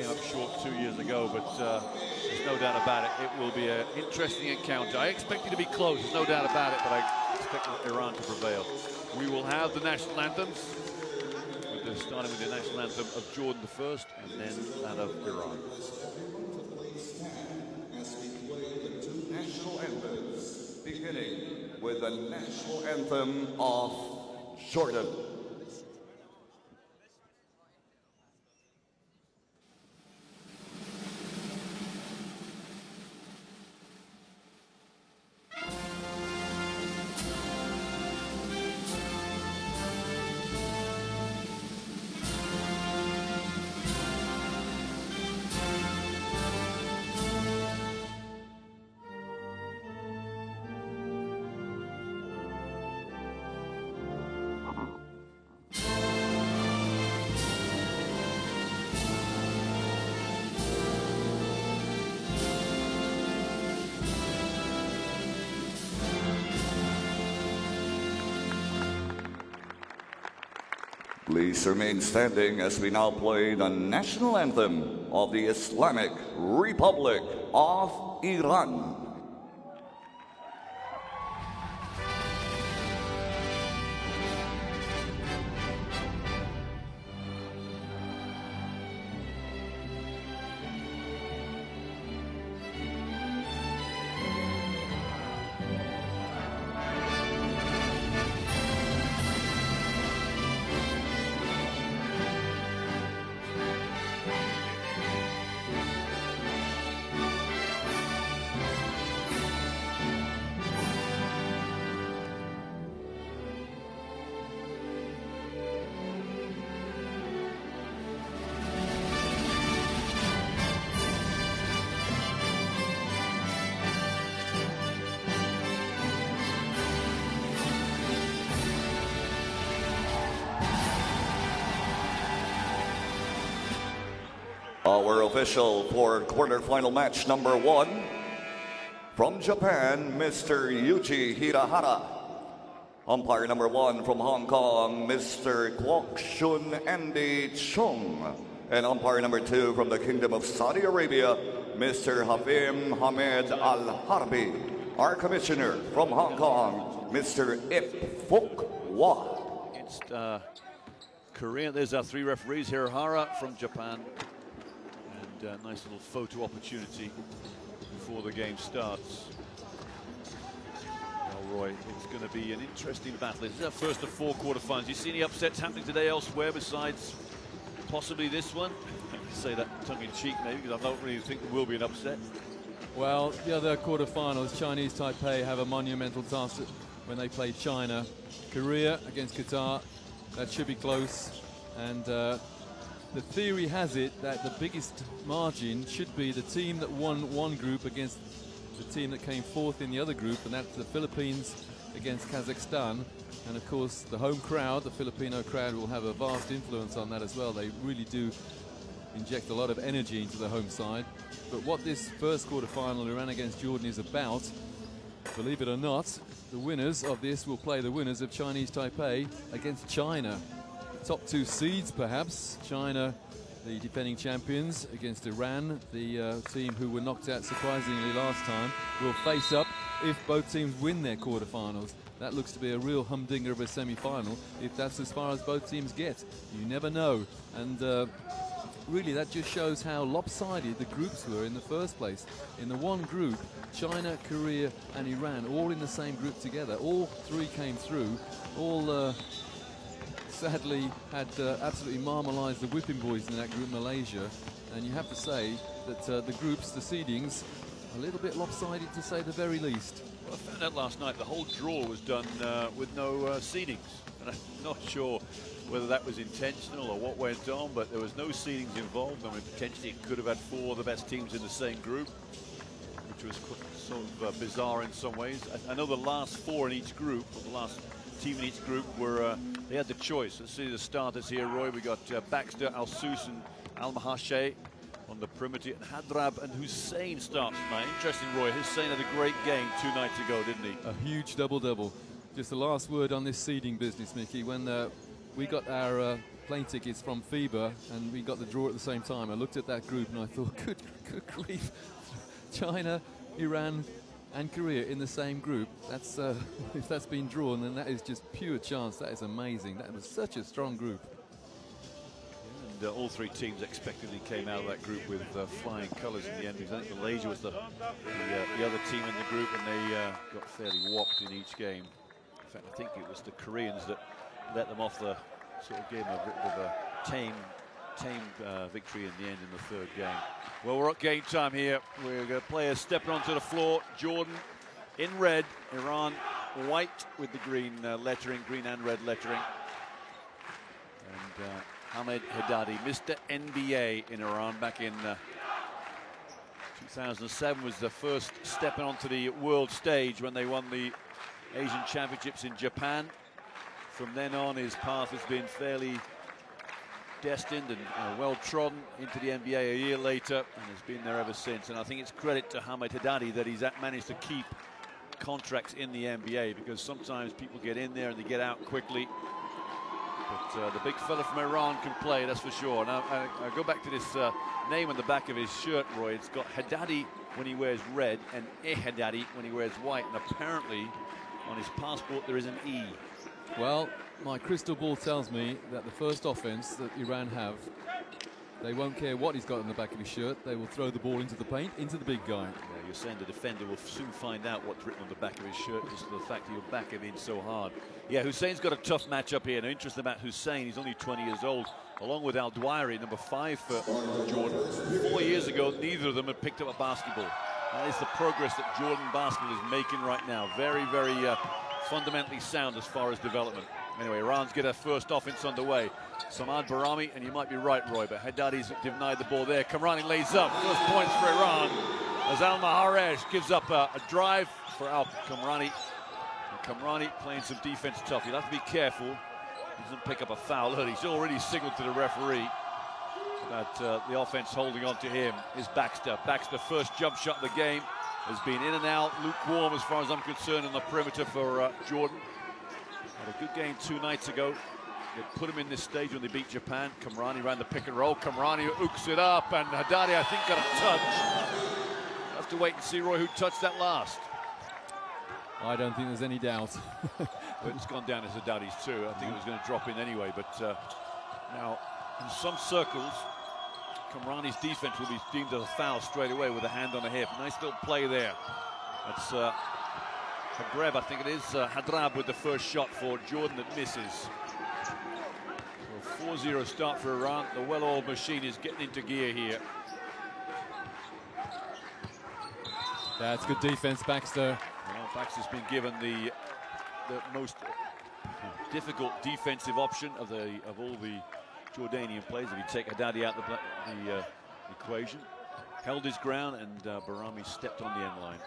came up short 2 years ago, but there's no doubt about it. It will be an interesting encounter. I expect it to be close, there's no doubt about it, but I expect Iran to prevail. We will have the national anthems, starting with the national anthem of Jordan the first, and then that of Iran. As we play the two national anthems, beginning with the national anthem of Jordan. Please remain standing as we now play the national anthem of the Islamic Republic of Iran. Our official for quarterfinal match number 1, from Japan, Mr. Yuji Hirahara. Umpire number 1 from Hong Kong, Mr. Kwok Shun Andy Chung. And umpire number 2 from the Kingdom of Saudi Arabia, Mr. Hafim Hamed Al Harbi. Our commissioner from Hong Kong, Mr. Ip Fok Wah. Against Korea, there's our 3 referees. Hirahara from Japan. Nice little photo opportunity before the game starts. Well, Roy, it's going to be an interesting battle. This is our first of 4 quarterfinals. Do you see any upsets happening today elsewhere besides possibly this one? I can say that tongue-in-cheek maybe, because I don't really think there will be an upset. Well, the other quarterfinals, Chinese Taipei have a monumental task when they play China. Korea against Qatar, that should be close. And the theory has it that the biggest margin should be the team that won one group against the team that came 4th in the other group, and that's the Philippines against Kazakhstan. And of course, the home crowd, the Filipino crowd, will have a vast influence on that as well. They really do inject a lot of energy into the home side. But what this first quarterfinal, Iran against Jordan, is about, believe it or not, the winners of this will play the winners of Chinese Taipei against China. Top 2 seeds, perhaps. China, the defending champions, against Iran, the team who were knocked out surprisingly last time, will face up if both teams win their quarterfinals. That looks to be a real humdinger of a semi-final, if that's as far as both teams get. You never know. And really, that just shows how lopsided the groups were in the first place. In the one group, China, Korea, and Iran, all in the same group together. All 3 came through. All sadly had absolutely marmalised the whipping boys in that group, Malaysia. And you have to say that the groups, the seedings, a little bit lopsided to say the very least. Well, I found out last night the whole draw was done with no seedings. And I'm not sure whether that was intentional or what went on, but there was no seedings involved. I mean, potentially it could have had 4 of the best teams in the same group, which was sort of bizarre in some ways. I know the last 4 in each group, or the last team in each group, were they had the choice. Let's see the starters here, Roy. We got Baxter, Al-Sus, and Al-Mahashe on the perimeter, and Hadrab and Hussein starts tonight. Interesting, Roy. Hussein had a great game 2 nights ago, didn't he? A huge double-double. Just the last word on this seeding business, Mickey. When we got our plane tickets from FIBA, and we got the draw at the same time. I looked at that group and I thought, good grief, China, Iran, and Korea in the same group. That's if that's been drawn, then that is just pure chance. That is amazing. That was such a strong group. And all three teams expectedly came out of that group with flying colours in the end, because I think Malaysia was the other team in the group, and they got fairly whopped in each game. In fact, I think it was the Koreans that let them off the sort of game of a tame victory in the end in the third game. Well, we're at game time here. We're got players stepping onto the floor. Jordan in red, Iran white with the green lettering, green and red lettering. And Hamed Haddadi, Mr. NBA in Iran back in 2007, was the first stepping onto the world stage when they won the Asian Championships in Japan. From then on, his path has been fairly destined and well trodden into the NBA a year later, and has been there ever since. And I think it's credit to Hamed Haddadi that he's managed to keep contracts in the NBA, because sometimes people get in there and they get out quickly. But the big fella from Iran can play, that's for sure. Now I go back to this name on the back of his shirt, Roy. It's got Haddadi when he wears red and Haddadi when he wears white, and apparently on his passport there is an E. Well, my crystal ball tells me that the first offense that Iran have, they won't care what he's got in the back of his shirt. They will throw the ball into the paint, into the big guy. Yeah, you're saying the defender will soon find out what's written on the back of his shirt, just the fact that you'll back him in so hard. Yeah, Hussein's got a tough matchup here. Now, interesting about Hussein, he's only 20 years old, along with Al Dwyer, number 5 for Jordan. 4 years ago, neither of them had picked up a basketball. That is the progress that Jordan basketball is making right now. Very, very fundamentally sound as far as development. Anyway, Iran's get a first offense underway. Samad Barami, and you might be right, Roy, but Haddadi's denied the ball there. Kamrani lays up. First points for Iran as Al Maharej gives up a drive for Al Kamrani. And Kamrani playing some defense tough. He'll have to be careful. He doesn't pick up a foul early. He's already signaled to the referee that the offense holding on to him is Baxter. Baxter, first jump shot of the game, has been in and out, lukewarm as far as I'm concerned on the perimeter for Jordan. Had a good game 2 nights ago. They put him in this stage when they beat Japan. Kamrani ran the pick and roll. Kamrani ooks it up, and Haddadi, I think, got a touch. We'll have to wait and see, Roy, who touched that last. I don't think there's any doubt. But it's gone down as Haddadi's too. I think it was going to drop in anyway. But now, in some circles, Kamrani's defense will be deemed as a foul straight away with a hand on the hip. Nice little play there. That's Hagreb, I think it is, Hadrab with the first shot for Jordan that misses. So 4-0 start for Iran. The well-oiled machine is getting into gear here. That's good defense, Baxter. Well, Baxter's been given the most difficult defensive option of all the Jordanian players. If you take Haddadi out the equation, held his ground, and Barami stepped on the end line.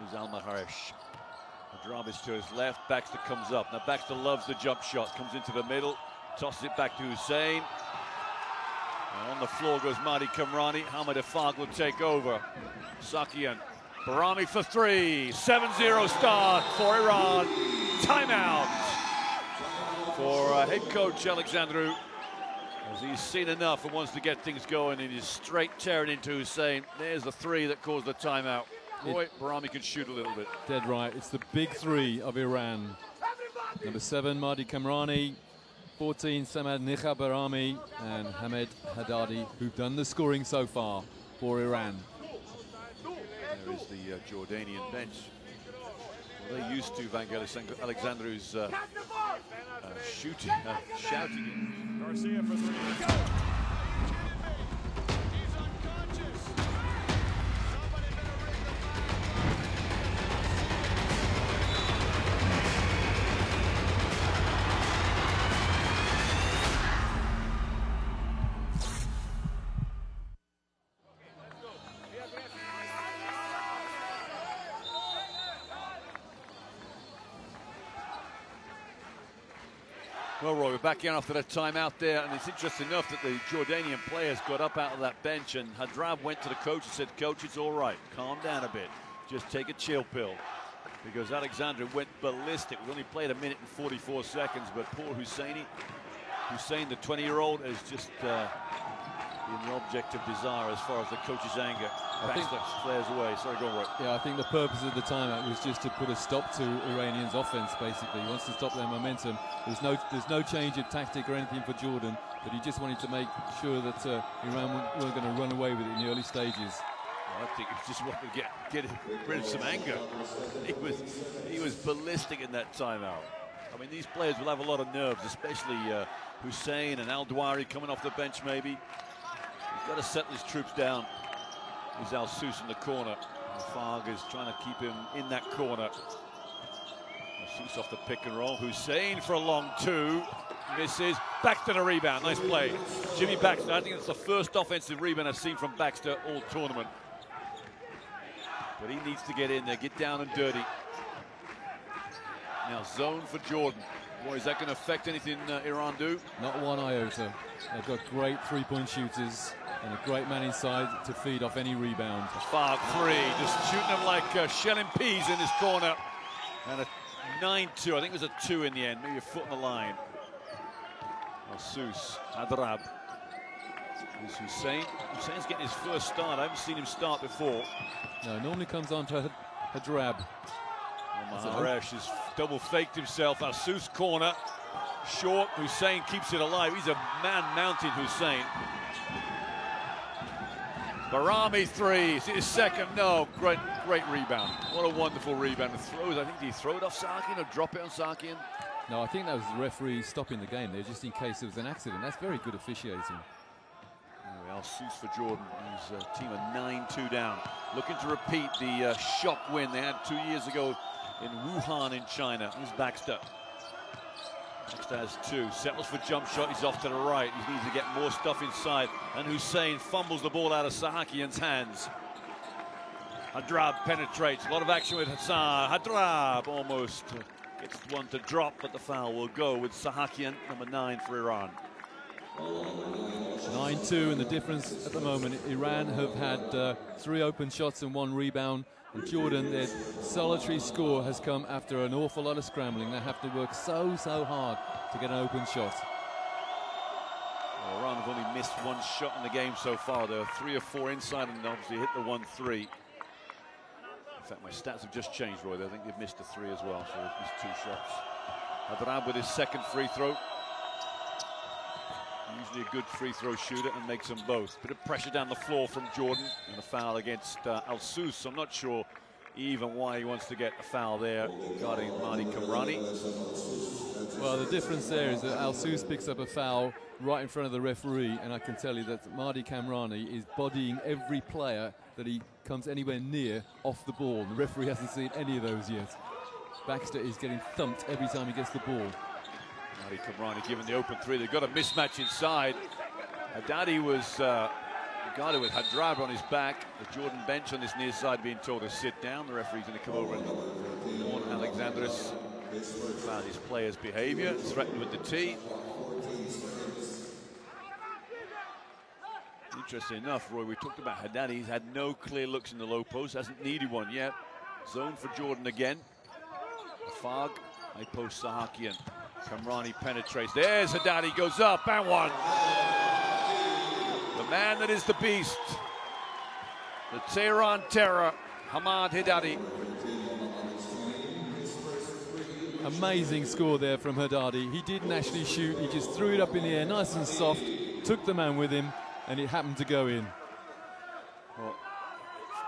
Here's Al Maharesh. Hadrab is to his left. Baxter comes up. Now Baxter loves the jump shot. Comes into the middle, tosses it back to Hussein. And on the floor goes Mahdi Kamrani. Hamad Afaq will take over. Sakian. Barami for 3. 7-0 start for Iran. Timeout for head coach Alexandru, as he's seen enough and wants to get things going, and he's straight tearing into Hussein. There's the 3 that caused the timeout. Roy, Barami can shoot a little bit. Dead right. It's the big 3 of Iran. Number 7, Mahdi Kamrani. 14, Samad Nikha Barami, and Hamed Haddadi, who've done the scoring so far for Iran. There is the Jordanian bench. Well, they're used to Vangelis Alexandru's shouting. Garcia for 3. Well, Roy, we're back in after that timeout there, and it's interesting enough that the Jordanian players got up out of that bench, and Hadrab went to the coach and said, "Coach, it's all right. Calm down a bit. Just take a chill pill." because Alexandra went ballistic. We only played 1 minute and 44 seconds, but poor Hussein, the 20-year-old, is just been the object of desire as far as the coach's anger. I think that flares away. Sorry, go on, Roy. Yeah, I think the purpose of the timeout was just to put a stop to Iranians' offense. Basically, he wants to stop their momentum. There's no change of tactic or anything for Jordan, but he just wanted to make sure that Iran weren't going to run away with it in the early stages. I think he just wanted to get rid of some anger. He was ballistic in that timeout. I mean, these players will have a lot of nerves, especially Hussein and Al-Dwari coming off the bench maybe. He's got to settle his troops down. There's Al-Sus in the corner. Farg is trying to keep him in that corner. Al-Sus off the pick and roll. Hussein for a long two. Misses. Baxter the rebound. Nice play. Jimmy Baxter. I think it's the first offensive rebound I've seen from Baxter all tournament. But he needs to get in there, get down and dirty. Now zone for Jordan. Boy, is that going to affect anything Iran do? Not one iota. They've got great three-point shooters and a great man inside to feed off any rebound. Farg free, just shooting them like shelling peas in this corner. And a 9-2, I think it was a 2 in the end, maybe a foot on the line. Al-Sus, Hadrab. Here's Hussein. Hussein's getting his first start. I haven't seen him start before. No, normally comes on to Hadrab. Maharesh has double faked himself. Al-Sus corner. Short. Hussein keeps it alive. He's a man mounted Hussein. Barami three. Is it his second? No. Great rebound. What a wonderful rebound. The throws. I think, did he throw it off Sarkian or drop it on Sarkian? No, I think that was the referee stopping the game there just in case there was an accident. That's very good officiating. Anyway, Al-Sus for Jordan. His team are 9-2 down. Looking to repeat the shock win they had 2 years ago in Wuhan in China. Here's Baxter. Baxter has 2. Settles for jump shot. He's off to the right. He needs to get more stuff inside. And Hussein fumbles the ball out of Sahakian's hands. Hadrab penetrates. A lot of action with Hassan. Hadrab almost gets one to drop, but the foul will go with Sahakian, number 9 for Iran. 9-2, and the difference at the moment, Iran have had 3 open shots and 1 rebound. And Jordan, their solitary score has come after an awful lot of scrambling. They have to work so hard to get an open shot. Well, Iran have only missed 1 shot in the game so far. There are 3 or 4 inside and obviously hit the 1-3. In fact, my stats have just changed, Roy. I think they've missed a 3 as well, so they've missed 2 shots. Hadrab with his second free throw. Usually a good free throw shooter and makes them both. Bit of pressure down the floor from Jordan and a foul against Al-Sus. I'm not sure even why he wants to get a foul there regarding Mahdi Kamrani. Well, the difference there is that Al-Sus picks up a foul right in front of the referee, and I can tell you that Mahdi Kamrani is bodying every player that he comes anywhere near off the ball. The referee hasn't seen any of those yet. Baxter is getting thumped every time he gets the ball. Mahdi Kamrani given the open 3. They've got a mismatch inside. Haddadi was guarded with Hadrab on his back. The Jordan bench on this near side being told to sit down. The referee's going to come over and warn Alexandris about his player's behavior. Threatened with the tee. Interesting enough, Roy, we talked about Haddadi. He's had no clear looks in the low post. Hasn't needed one yet. Zone for Jordan again. Farg, high post Sahakian. Kamrani penetrates. There's Haddadi, goes up and one. The man that is the beast. The Tehran terror, Hamad Haddadi. Amazing score there from Haddadi. He didn't actually shoot, he just threw it up in the air nice and soft, took the man with him, and it happened to go in. Well,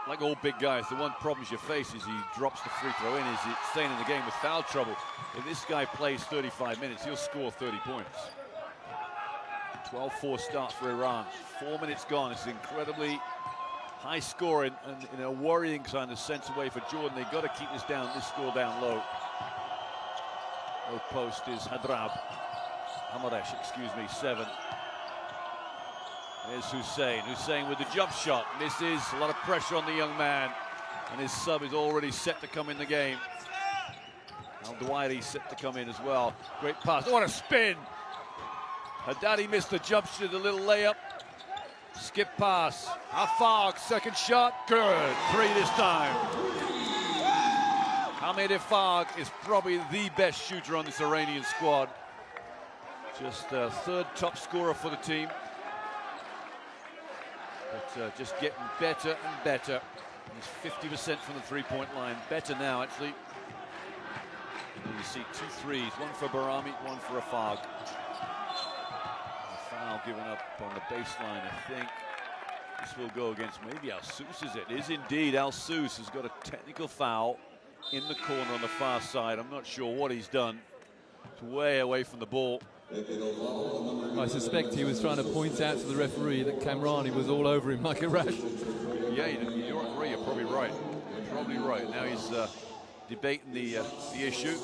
like all big guys, the one problem you face is he drops the free throw in, is it staying in the game with foul trouble. If this guy plays 35 minutes, he'll score 30 points. 12-4 start for Iran. 4 minutes gone. It's incredibly high scoring and in a worrying kind of sense away for Jordan. They've got to keep this score down low. Low post is Hadrab. Hamaresh, 7. There's Hussein. Hussein with the jump shot. Misses. A lot of pressure on the young man. And his sub is already set to come in the game. Al-Dwayri set to come in as well. Great pass. What a spin! Haddadi missed the jump shot, the little layup. Skip pass. Farg, second shot. Good. 3 this time. Ahmed Efag is probably the best shooter on this Iranian squad. Just third top scorer for the team. But just getting better and better. He's 50% from the three-point line. Better now, actually. And you see 2 threes, one for Barami, one for Efag. A foul given up on the baseline, I think. This will go against maybe Al-Sous, is it? It is indeed. Al-Sous has got a technical foul in the corner on the far side. I'm not sure what he's done. It's way away from the ball. I suspect he was trying to point out to the referee that Kamrani was all over him like a rash. Yeah, you're probably right. You're probably right. Now he's debating the issue.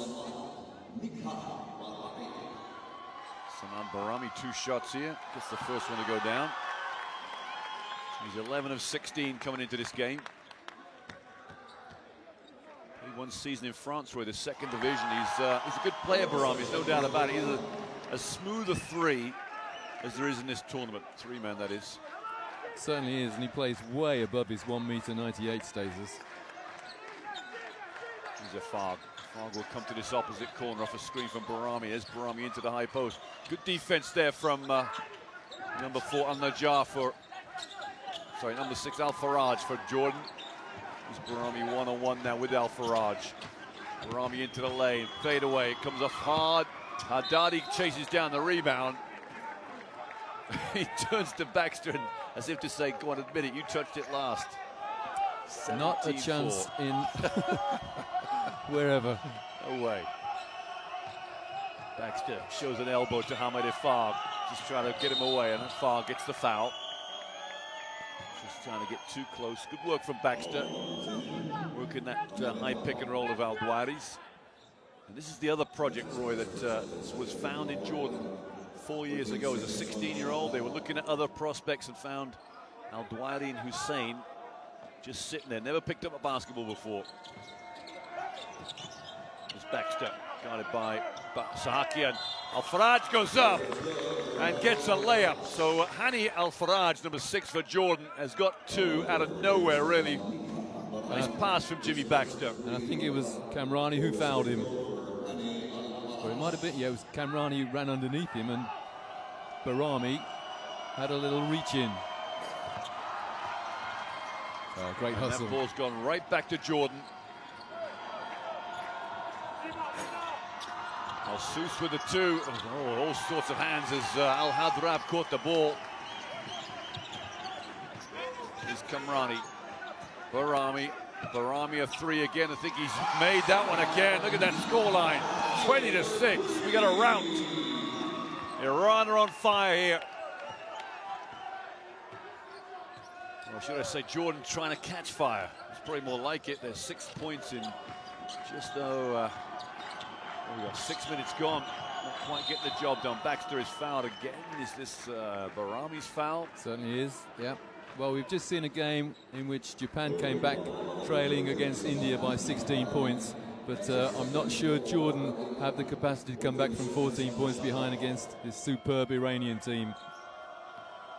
Saman Barami, 2 shots here. Gets the first one to go down. He's 11 of 16 coming into this game. Played 1 season in France, the second division. He's a good player, Barami. There's no doubt about it. He's as smooth a 3 as there is in this tournament. 3-man, that is. Certainly is, and he plays way above his 1.98 status. Here's Efag. Efag will come to this opposite corner off a screen from Barami. There's Barami into the high post. Good defense there from number 4, Al-Najjar for... Sorry, number 6, Al-Faraj for Jordan. He's Barami one-on-one now with Al-Faraj. Barami into the lane, fade away, it comes off hard. Haddadi chases down the rebound. He turns to Baxter and, as if to say, go on, admit it, you touched it last. Not a chance in wherever. No way. Baxter shows an elbow to Ahmed Efag, just trying to get him away, and Efag gets the foul. Just trying to get too close. Good work from Baxter. Working that high pick and roll of Al-Dwari's. And this is the other project, Roy, that was found in Jordan 4 years ago. As a 16-year-old, they were looking at other prospects and found Al-Dwari and Hussein just sitting there. Never picked up a basketball before. There's Baxter, guarded by Sahakian. Al-Faraj goes up and gets a layup. So Hani Al-Faraj, number 6 for Jordan, has got 2 out of nowhere, really. Nice pass from Jimmy Baxter. And I think it was Kamrani who fouled him. Or it might have been, yeah, it was Kamrani who ran underneath him, and Barami had a little reach in. Oh, great hustle. That ball's gone right back to Jordan. Al-Sous with the 2. Oh, all sorts of hands as Al-Hadrab caught the ball. Here's Kamrani. Barami a 3 again. I think he's made that one again. Look at that scoreline. 20-6. We got a rout. Iran are on fire here. Or should I say Jordan trying to catch fire. It's probably more like it. There's 6 points in just though. We got 6 minutes gone. Not quite getting the job done. Baxter is fouled again. Is this Barami's foul? Certainly is, yeah. Well, we've just seen a game in which Japan came back trailing against India by 16 points. But I'm not sure Jordan have the capacity to come back from 14 points behind against this superb Iranian team.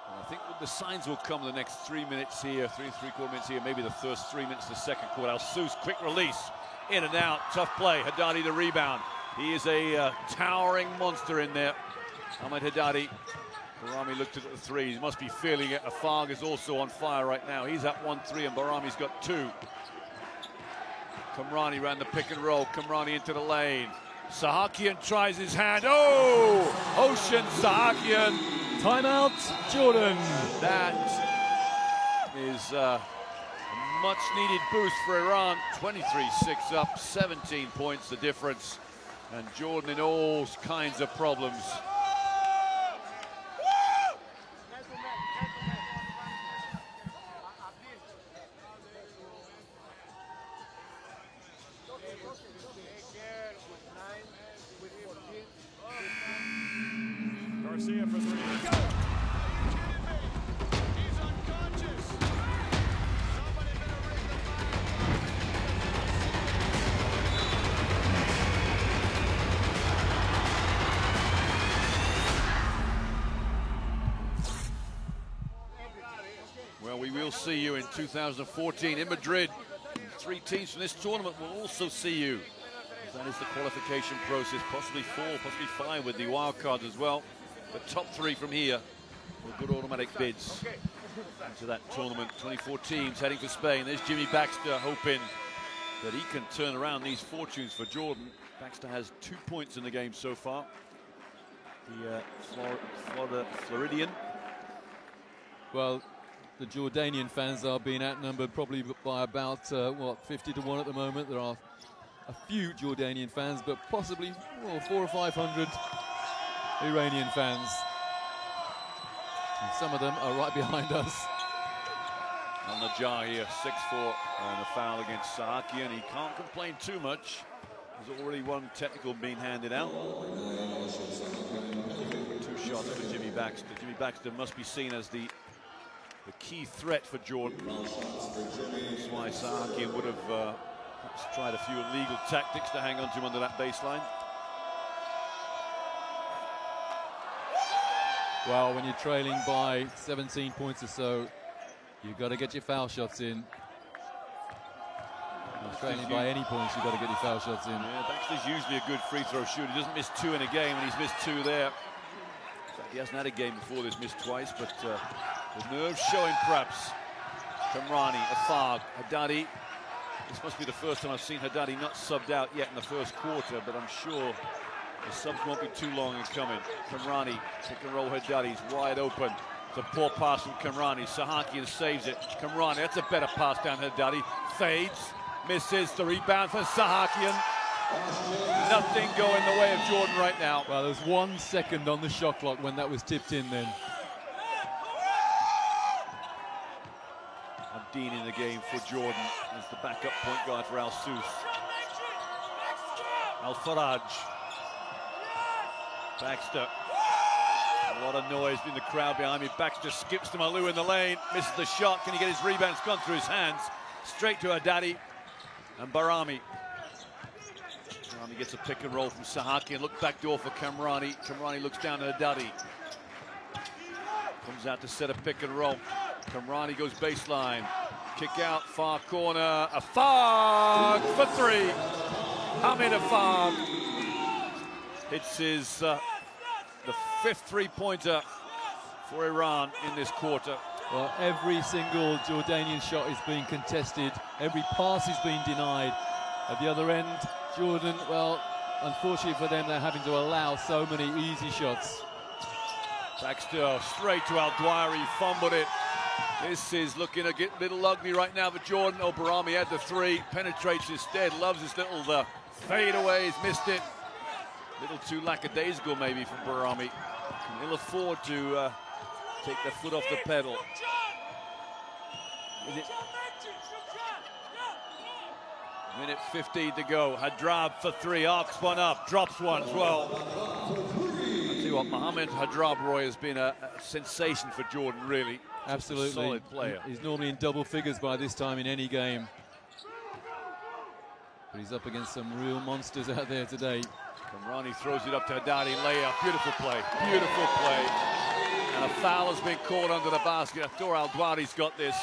I think the signs will come in the next 3 minutes here, 3.75 minutes here, maybe the first 3 minutes of the second quarter. Al-Sous, quick release, in and out, tough play. Haddadi the rebound. He is a towering monster in there. Ahmed Haddadi. Barami looked at the 3. He must be feeling it. Efag is also on fire right now. He's at 1-3 and Barami's got 2. Kamrani ran the pick and roll. Kamrani into the lane. Sahakian tries his hand. Oh! Ocean Sahakian. Timeout, Jordan. That is a much needed boost for Iran. 23-6 up, 17 points the difference. And Jordan in all kinds of problems. Garcia for 3. Go! He's unconscious. Somebody better ring the Well, we will see you in 2014 in Madrid 3 teams from this tournament will also see you. That is the qualification process, possibly 4, possibly 5 with the wild cards as well. The top 3 from here with good automatic bids into that tournament. 24 teams heading for Spain. There's Jimmy Baxter hoping that he can turn around these fortunes for Jordan. Baxter has 2 points in the game so far. The Floridian. Well, the Jordanian fans are being outnumbered probably by about, 50 to 1 at the moment. There are a few Jordanian fans, but possibly 400 or 500 Iranian fans. And some of them are right behind us. On the jar here, 6-4, and a foul against Sahakian. He can't complain too much. There's already one technical being handed out. 2 shots for Jimmy Baxter. Jimmy Baxter must be seen as the key threat for Jordan. That's why Sahakian would have perhaps tried a few illegal tactics to hang on to him under that baseline. Well, when you're trailing by 17 points or so, you've got to get your foul shots in. Trailing by any points, you've got to get your foul shots in. Yeah, Baxter's usually a good free throw shooter. He doesn't miss 2 in a game, and he's missed 2 there. In fact, he hasn't had a game before this, missed twice, but the nerves showing perhaps. Kamrani, Afag, Haddadi. This must be the first time I've seen Haddadi not subbed out yet in the first quarter, but I'm sure the subs won't be too long in coming. Kamrani, pick and roll Haddadi's wide open. It's a poor pass from Kamrani. Sahakian saves it. Kamrani, that's a better pass down Haddadi. Fades, misses the rebound for Sahakian. Nothing going the way of Jordan right now. Well, there's 1 second on the shot clock when that was tipped in then. Abdeen in the game for Jordan as the backup point guard for Al Sous. Al Faraj. Baxter. A lot of noise in the crowd behind me. Baxter skips to Malou in the lane, misses the shot. Can he get his rebound? It's gone through his hands. Straight to Haddadi and Barami. Barami gets a pick and roll from Sahakian. Look back door for Kamrani. Kamrani looks down to Haddadi. Comes out to set a pick and roll. Kamrani goes baseline. Kick out, far corner. Afag for 3. Hamid Afag hits his the 5th 3-pointer for Iran in this quarter. Well, every single Jordanian shot is being contested. Every pass is being denied. At the other end, Jordan, well, unfortunately for them, they're having to allow so many easy shots. Baxter straight to Al-Dwari, fumbled it. This is looking a little ugly right now for Jordan. Oh, Barami had the 3, penetrates instead, loves his little fade away, he's missed it. A little too lackadaisical maybe from Barami. He'll afford to take the foot off the pedal. Minute 15 to go. Hadrab for 3, arcs one up, drops one as well. I'll tell you what, Mohamed Hadrab Roy has been a sensation for Jordan, really. Absolutely. Just a solid player. He's normally in double figures by this time in any game. But he's up against some real monsters out there today. Kamrani throws it up to Haddadi, layup, beautiful play, beautiful play. And a foul has been called under the basket. Abdur Al-Dwari's got this.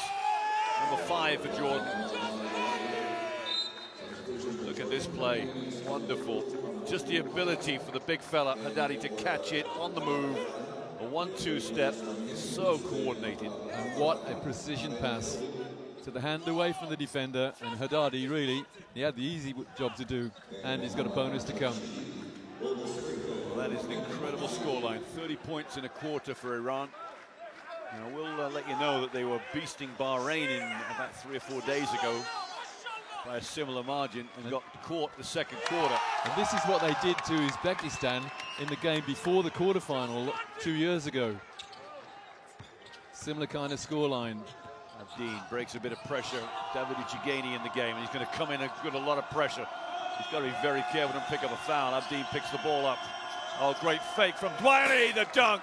Number 5 for Jordan. Look at this play, wonderful. Just the ability for the big fella, Haddadi, to catch it on the move. A 1-2 step, so coordinated. And what a precision pass to the hand away from the defender. And Haddadi, really, he had the easy job to do, and he's got a bonus to come. Well, that is an incredible scoreline. 30 points in a quarter for Iran. Now, we'll let you know that they were beasting Bahrain in about 3 or 4 days ago by a similar margin and got caught the second quarter. And this is what they did to Uzbekistan in the game before the quarterfinal 2 years ago. Similar kind of scoreline. Abdeen breaks a bit of pressure. David Chigani in the game, and he's going to come in and get a lot of pressure. He's got to be very careful and pick up a foul. Abdeen picks the ball up. Oh, great fake from Dwayne, the dunk.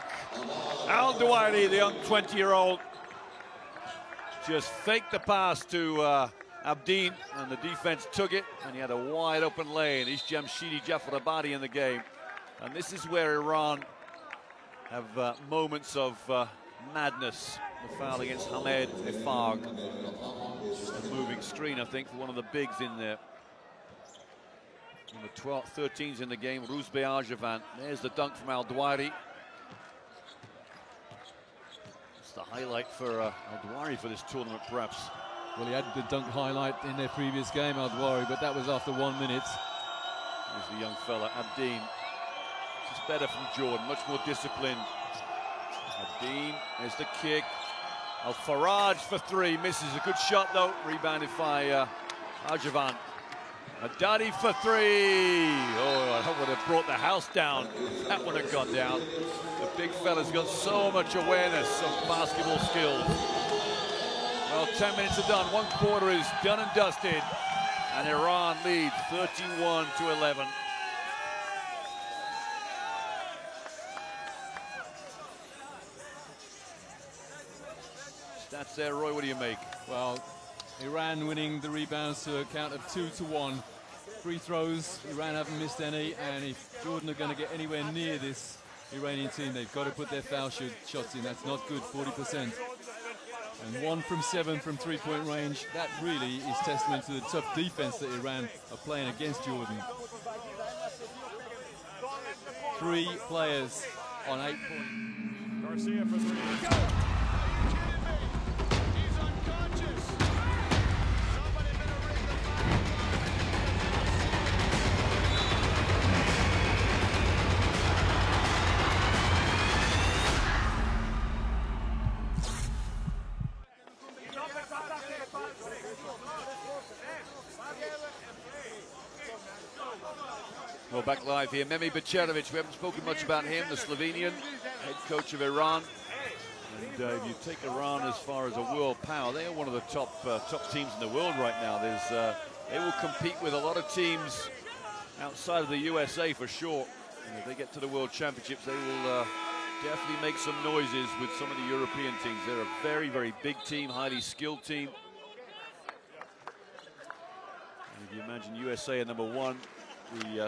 Al Dwayne, the young 20-year-old, just faked the pass to Abdeen, and the defense took it, and he had a wide open lane. He's Jamshidi Jafarabadi in the game. And this is where Iran have moments of madness. The foul against Hamed Efag. Just a moving screen, I think, for one of the bigs in there. And the 13's in the game, Rouzbeh Arjavan. There's the dunk from Al-Dwari. It's the highlight for Al-Dwari for this tournament, perhaps. Well, he had the dunk highlight in their previous game, Al-Dwari, but that was after 1 minute. Here's the young fella, Abdeen. It's better from Jordan, much more disciplined. Abdeen, there's the kick. Al-Faraj for three, misses a good shot though, rebounded by Arjavan. Haddadi for three. Oh, that would have brought the house down. That would have gone down. The big fella's got so much awareness of basketball skills. Well, 10 minutes are done. One quarter is done and dusted. And Iran leads 31-11. Stats there, Roy, what do you make? Well, Iran winning the rebounds to a count of 2-1. Free throws, Iran haven't missed any, and if Jordan are going to get anywhere near this Iranian team, they've got to put their foul shots in. That's not good, 40%. And 1 from 7 from three-point range. That really is testament to the tough defense that Iran are playing against Jordan. 3 players on 8 points. Garcia for three. He's unconscious. Somebody better ring the foul. Well, back live here, Memi Bećerović. We haven't spoken much about him, the Slovenian head coach of Iran. And if you take Iran as far as a world power, they are one of the top teams in the world right now. They will compete with a lot of teams outside of the USA for sure. And if they get to the World Championships, they will definitely make some noises with some of the European teams. They're a very, very big team, highly skilled team. And if you imagine USA at number 1,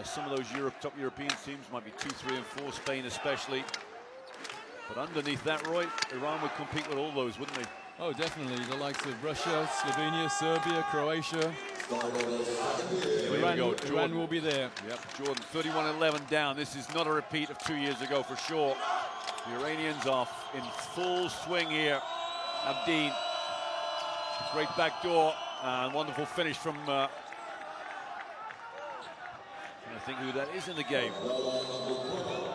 some of those top European teams might be 2, 3, and 4, Spain especially. But underneath that, Roy, Iran would compete with all those, wouldn't they? Oh, definitely. The likes of Russia, Slovenia, Serbia, Croatia. Iran will be there. Yep, Jordan 31-11 down. This is not a repeat of 2 years ago for sure. The Iranians are in full swing here. Abdeen, great back door, and wonderful finish from I think who that is in the game.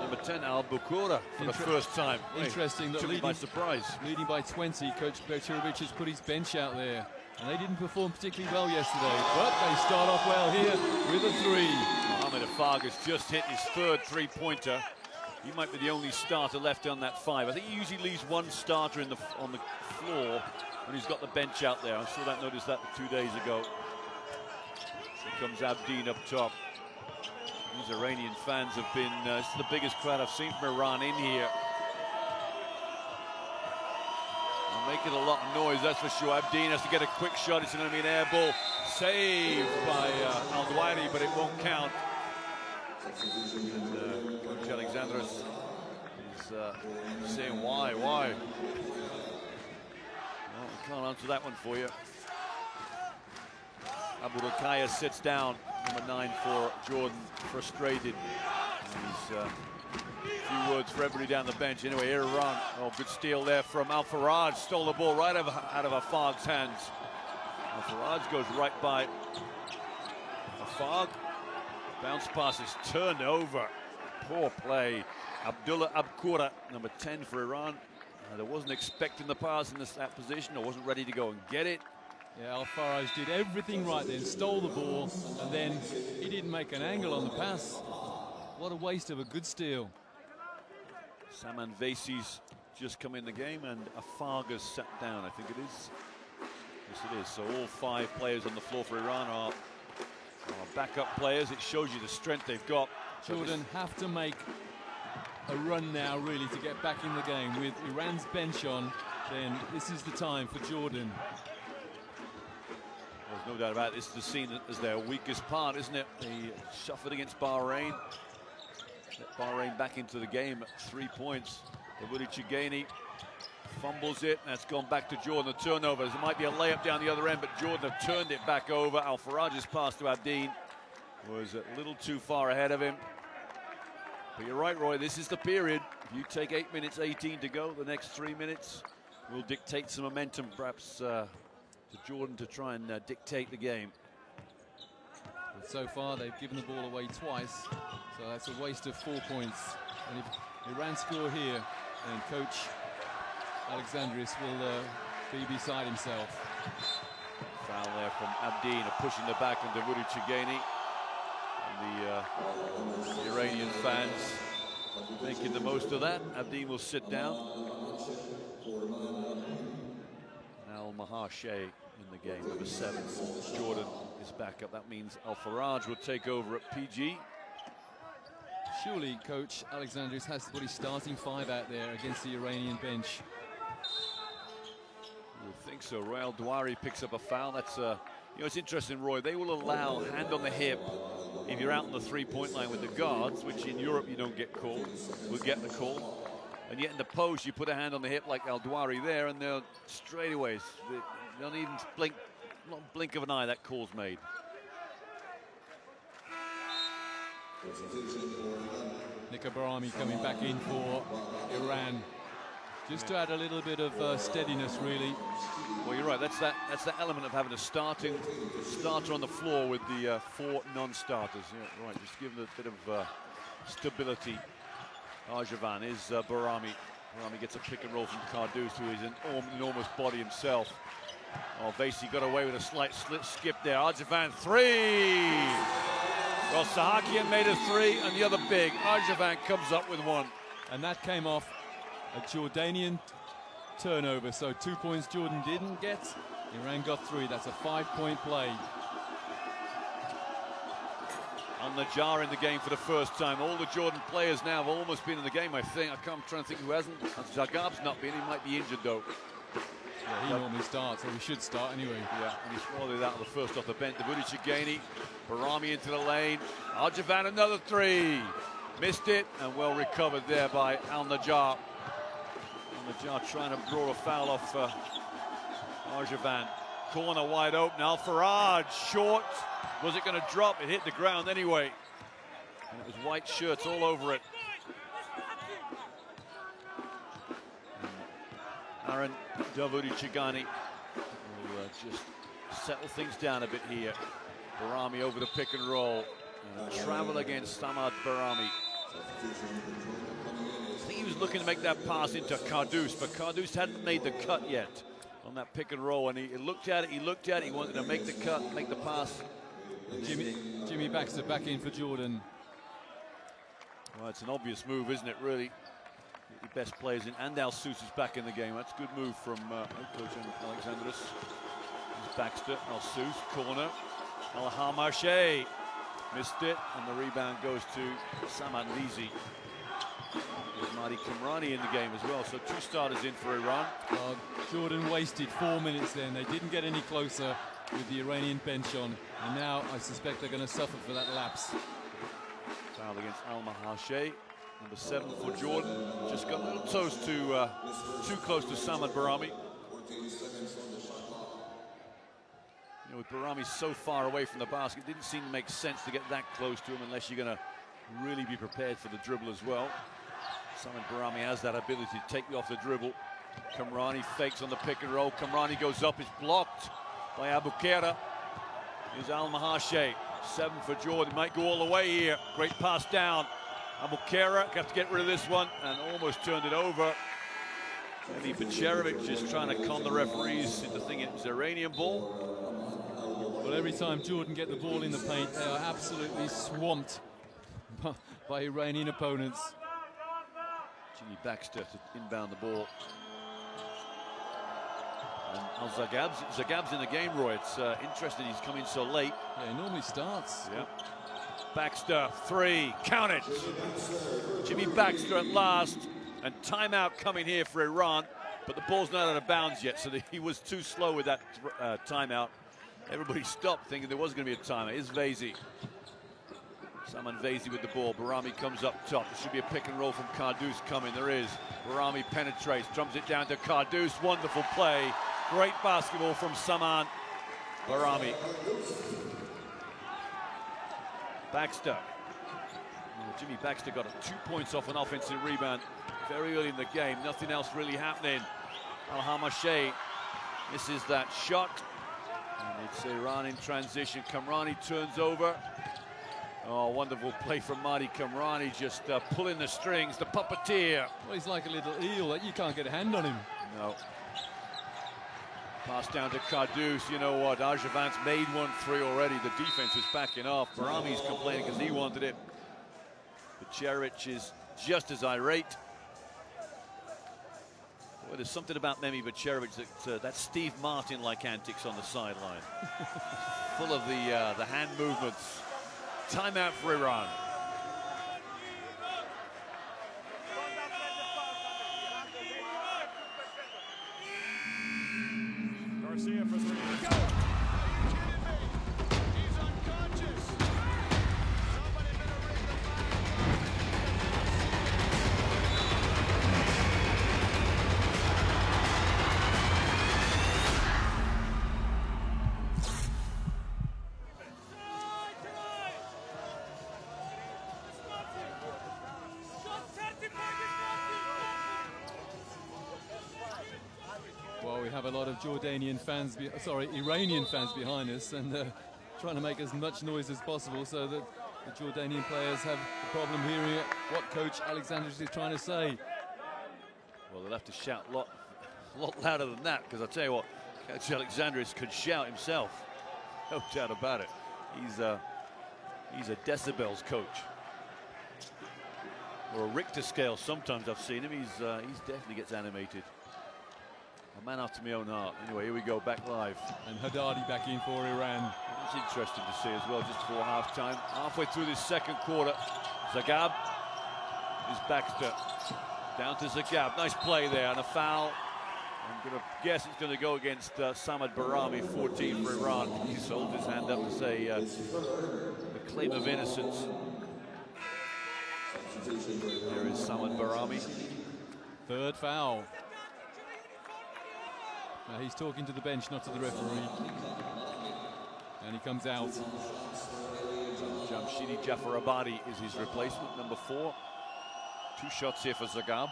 Number 10, Al-Bukhara, for the first time. Interesting that took me by surprise. Leading by 20, Coach Bećerović has put his bench out there. And they didn't perform particularly well yesterday, but they start off well here with a 3. Mohamed Efag has just hit his 3rd three-pointer. He might be the only starter left on that 5. I think he usually leaves one starter on the floor when he's got the bench out there. I noticed that 2 days ago. Here comes Abdeen up top. These Iranian fans have been, this is the biggest crowd I've seen from Iran in here. They're making a lot of noise, that's for sure. Abdeen has to get a quick shot. It's going to be an air ball. Saved by Al-Dwari, but it won't count. And Coach Alexandros is saying, why? Well, we can't answer that one for you. Abu Rakaya sits down, number 9 for Jordan, frustrated. He's a few words for everybody down the bench. Anyway, Iran, good steal there from Al-Faraj, stole the ball right out of Afag's hands. Al-Faraj goes right by Afag. Bounce pass is turned over. Poor play. Abdullah Abkura, number 10 for Iran. There wasn't expecting the pass in that position, or wasn't ready to go and get it. Yeah, Al-Faraj did everything right then, stole the ball, and then he didn't make an angle on the pass. What a waste of a good steal. Saman Vesi's just come in the game, and Afag has sat down, I think it is. Yes, it is. So all 5 players on the floor for Iran are backup players. It shows you the strength they've got. Jordan have to make a run now, really, to get back in the game. With Iran's bench on, then this is the time for Jordan. There's no doubt about it. This is the scene as their weakest part, isn't it? They suffered against Bahrain. Get Bahrain back into the game at 3 points. Willie Chigani Fumbles it, that's gone back to Jordan. The turnover. There might be a layup down the other end, but Jordan have turned it back over. Al-Faraj's pass to Abdeen was a little too far ahead of him. But you're right, Roy, this is the period. If you take 8 minutes 18 to go, the next 3 minutes will dictate some momentum, perhaps to Jordan to try and dictate the game. But so far, they've given the ball away twice, so that's a waste of 4 points. And if Iran score here, then Coach Alexandris will be beside himself. Foul there from Abdeen, pushing the back on Davudi Chigani. And the Iranian fans making the most of that. Abdeen will sit down. Al-Mahashe in the game, number 7. Jordan is back up. That means Al-Faraj will take over at PG. Surely Coach Alexandris has to put his starting 5 out there against the Iranian bench. You would think so. Roy Al-Dwari picks up a foul. That's you know, it's interesting, Roy. They will allow hand on the hip if you're out on the 3-point line with the guards, which in Europe you don't get called. We'll get the call. And yet in the post, you put a hand on the hip like Al-Dwari there, and they'll straight away. They don't even blink, not blink of an eye. That call's made. Nika Barami coming back in for Iran, just to add a little bit of steadiness, really. Well, you're right. That's that element of having a starter on the floor with the 4 non-starters. Yeah, right. Just give them a bit of stability. Arjavan is Barami. Barami gets a pick and roll from Kardus, who is an enormous body himself. Oh, Vasey got away with a slight skip there. Arjavan 3. Well, Sahakian made a 3, and the other big. Arjavan comes up with 1. And that came off a Jordanian turnover. So 2 points Jordan didn't get. Iran got 3. That's a 5-point play. Al-Najjar in the game for the first time. All the Jordan players now have almost been in the game, I think. I'm trying to think who hasn't. Zagab's not been. He might be injured, though. Yeah, he normally starts, or he should start anyway. Yeah, and he's swallowed out the first off the bench. Davudi Chigani, Barami into the lane. Arjavan another 3. Missed it, and well recovered there by Al-Najjar. Al-Najjar trying to draw a foul off Arjavan. Corner wide open. Al-Faraj short. Was it going to drop? It hit the ground anyway. And it was white shirts all over it. Aaron Davudi Chigani will just settle things down a bit here. Barami over the pick and roll. And a travel against Samad Barami. I think he was looking to make that pass into Kardus, but Kardus hadn't made the cut yet on that pick and roll. And he looked at it, he wanted to make the cut, make the pass. Jimmy Baxter back in for Jordan. Well, it's an obvious move, isn't it, really? The best players in, and Al-Sus is back in the game. That's a good move from Coach Alexandris. Here's Baxter, Al-Sus, corner. Al-Hamarche missed it, and the rebound goes to Samad Vizi. There's Mahdi Kamrani in the game as well, so 2 starters in for Iran. Jordan wasted 4 minutes then. They didn't get any closer with the Iranian bench on, and now I suspect they're going to suffer for that lapse. Foul against Al-Mahashe. Number 7 for Jordan. Just got a little toast to too close to Samad Barami. You know, with Barami so far away from the basket, it didn't seem to make sense to get that close to him unless you're going to really be prepared for the dribble as well. Samad Barami has that ability to take you off the dribble. Kamrani fakes on the pick and roll. Kamrani goes up, it's blocked by Abu Kera. Here's Al-Mahashe. 7 for Jordan. Might go all the way here. Great pass down. Abu Kera got to get rid of this one and almost turned it over. Maybe Pacherovic just trying to con the referees into thinking it was Iranian ball. Well, every time Jordan get the ball in the paint, they are absolutely swamped by Iranian opponents. Jimmy Baxter to inbound the ball. And Al-Zagab's in the game, Roy. It's interesting he's come in so late. Yeah, he normally starts. Yeah. Baxter, 3, count it. Jimmy Baxter at last, and timeout coming here for Iran, but the ball's not out of bounds yet, so he was too slow with that timeout. Everybody stopped thinking there was going to be a timeout. Here's Vasey. Samanvesi with the ball. Barami comes up top. There should be a pick and roll from Kardus coming. There is. Barami penetrates, drums it down to Kardus. Wonderful play. Great basketball from Saman Barami. Baxter. Jimmy Baxter got 2 points off an offensive rebound very early in the game. Nothing else really happening. Al-Hamashay misses that shot. And it's Iran in transition. Kamrani turns over. Oh, wonderful play from Marty Kamrani, just pulling the strings, the puppeteer. Well, he's like a little eel. You can't get a hand on him. No. Pass down to Kardus. You know what? Arjavant's made 1-3 already. The defense is backing off. Barami's complaining because he wanted it. But Baccevic is just as irate. Well, there's something about Memi Baccevic that Steve Martin-like antics on the sideline. Full of the hand movements. Timeout for Iran. Garcia for three. Go! Are you kidding me? He's unconscious. Somebody better ring the Well, we have a lot of Iranian fans behind us, and trying to make as much noise as possible so that the Jordanian players have a problem hearing what Coach Alexandrovich is trying to say. Well, they'll have to shout a lot louder than that, because I'll tell you what, Coach Alexandrovich could shout himself. No doubt about it. He's a decibels coach. Or a Richter scale, sometimes I've seen him. He's definitely gets animated. A man after my own heart. Anyway, here we go, back live. And Haddadi back in for Iran. It's interesting to see as well, just before halftime. Halfway through this second quarter, Zagab is Baxter. Down to Zagab. Nice play there, and a foul. I'm going to guess it's going to go against Samad Barami, 14 for Iran. He's holds his hand up to say a claim of innocence. There is Samad Barami. Third foul. Now he's talking to the bench, not to the referee. And he comes out. Jamshidi Jafarabadi is his replacement, number 4. 2 shots here for Zagab.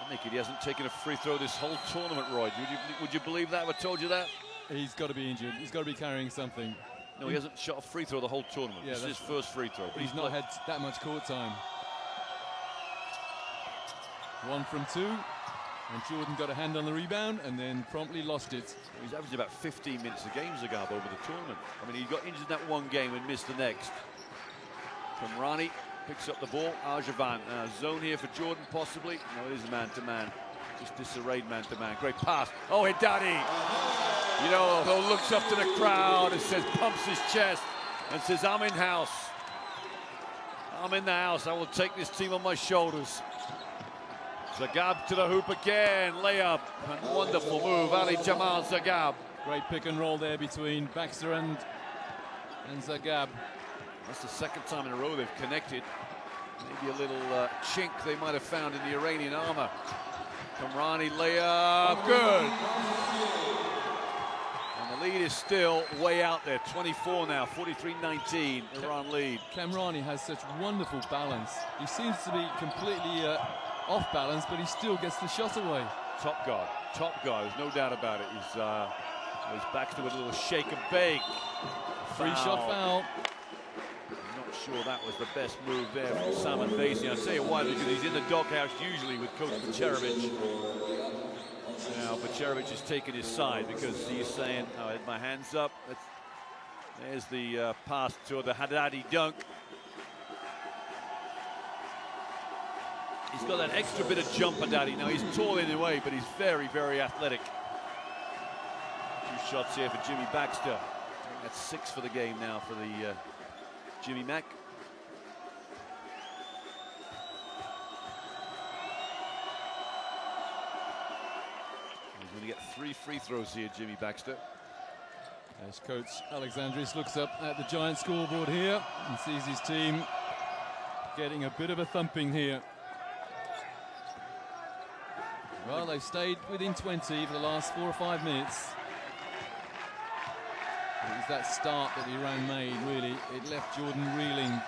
I think he hasn't taken a free throw this whole tournament, Roy. Would you believe that if I told you that? He's got to be injured. He's got to be carrying something. No, he hasn't shot a free throw the whole tournament. Yeah, this is his first free throw. He's not had that much court time. 1 from 2. And Jordan got a hand on the rebound and then promptly lost it. He's averaging about 15 minutes a game, Zagab, over the tournament. I mean, he got injured in that one game and missed the next. Kamrani picks up the ball. Arjavan, zone here for Jordan, possibly. No, it is man-to-man. Just disarrayed man-to-man. Great pass. Oh, Haddadi! You know, though, looks up to the crowd and says, pumps his chest and says, I'm in house. I'm in the house. I will take this team on my shoulders. Zagab to the hoop again, layup, and wonderful move, Ali Jamal Zagab. Great pick and roll there between Baxter and Zagab. That's the second time in a row they've connected. Maybe a little chink they might have found in the Iranian armor. Kamrani layup, good. And the lead is still way out there, 24 now, 43-19, Iran lead. Kamrani has such wonderful balance. He seems to be completely off balance, but he still gets the shot away. Top guard, there's no doubt about it. He's Baxter with a little shake and bake. Free shot foul. I'm not sure that was the best move there from Samanvesi. I'll tell you why, because he's in the doghouse usually with Coach Baccevic. Now Baccevic is taking his side because he's saying, I had my hands up. There's the pass to the Haddadi dunk. He's got that extra bit of jump, Haddadi. Now he's tall in a way, but he's very, very athletic. 2 shots here for Jimmy Baxter. I think that's 6 for the game now for the Jimmy Mack. He's going to get 3 free throws here, Jimmy Baxter. As Coach Alexandris looks up at the giant scoreboard here and sees his team getting a bit of a thumping here. Well, they've stayed within 20 for the last 4 or 5 minutes. It was that start that Iran made, really. It left Jordan reeling.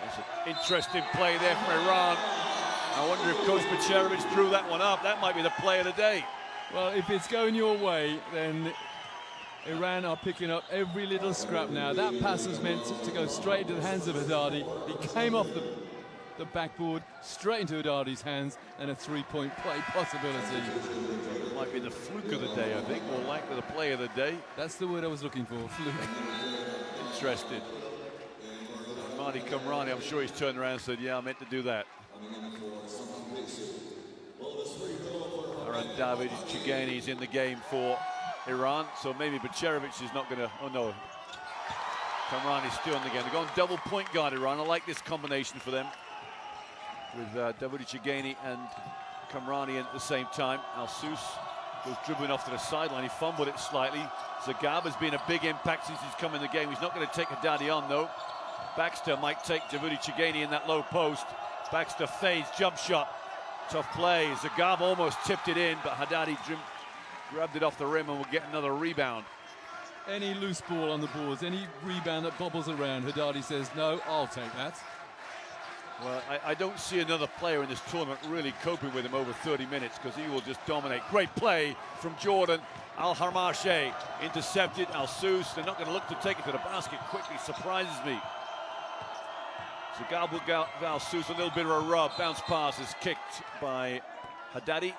That's an interesting play there from Iran. I wonder if Coach Bacerovic drew that one up. That might be the play of the day. Well, if it's going your way, then Iran are picking up every little scrap now. That pass was meant to go straight into the hands of Haddadi. He came off the backboard, straight into Haddadi's hands, and a three-point play possibility. It might be the fluke of the day, I think, more likely the play of the day. That's the word I was looking for, fluke. Interested. Marty Kamrani, I'm sure he's turned around and said, yeah, I meant to do that. Aaron David Chigani is in the game for Iran, so maybe Bacerovic is not going to. Oh no, Kamrani's still in the game. They're going double point guard Iran. I like this combination for them with David Chigani and Kamrani at the same time. Al-Sus goes dribbling off to the sideline. He fumbled it slightly. Zagab has been a big impact since he's come in the game. He's not going to take Haddadi on though. Baxter might take David Chigani in that low post. Baxter fades, jump shot. Tough play. Zagab almost tipped it in, but Haddadi grabbed it off the rim and will get another rebound. Any loose ball on the boards, any rebound that bobbles around, Haddadi says, no, I'll take that. Well, I don't see another player in this tournament really coping with him over 30 minutes because he will just dominate. Great play from Jordan. Al-Harmashe intercepted. Al-Sus, they're not going to look to take it to the basket quickly. Surprises me. Zagab will go Al-Sus, a little bit of a rub. Bounce pass is kicked by Haddadi.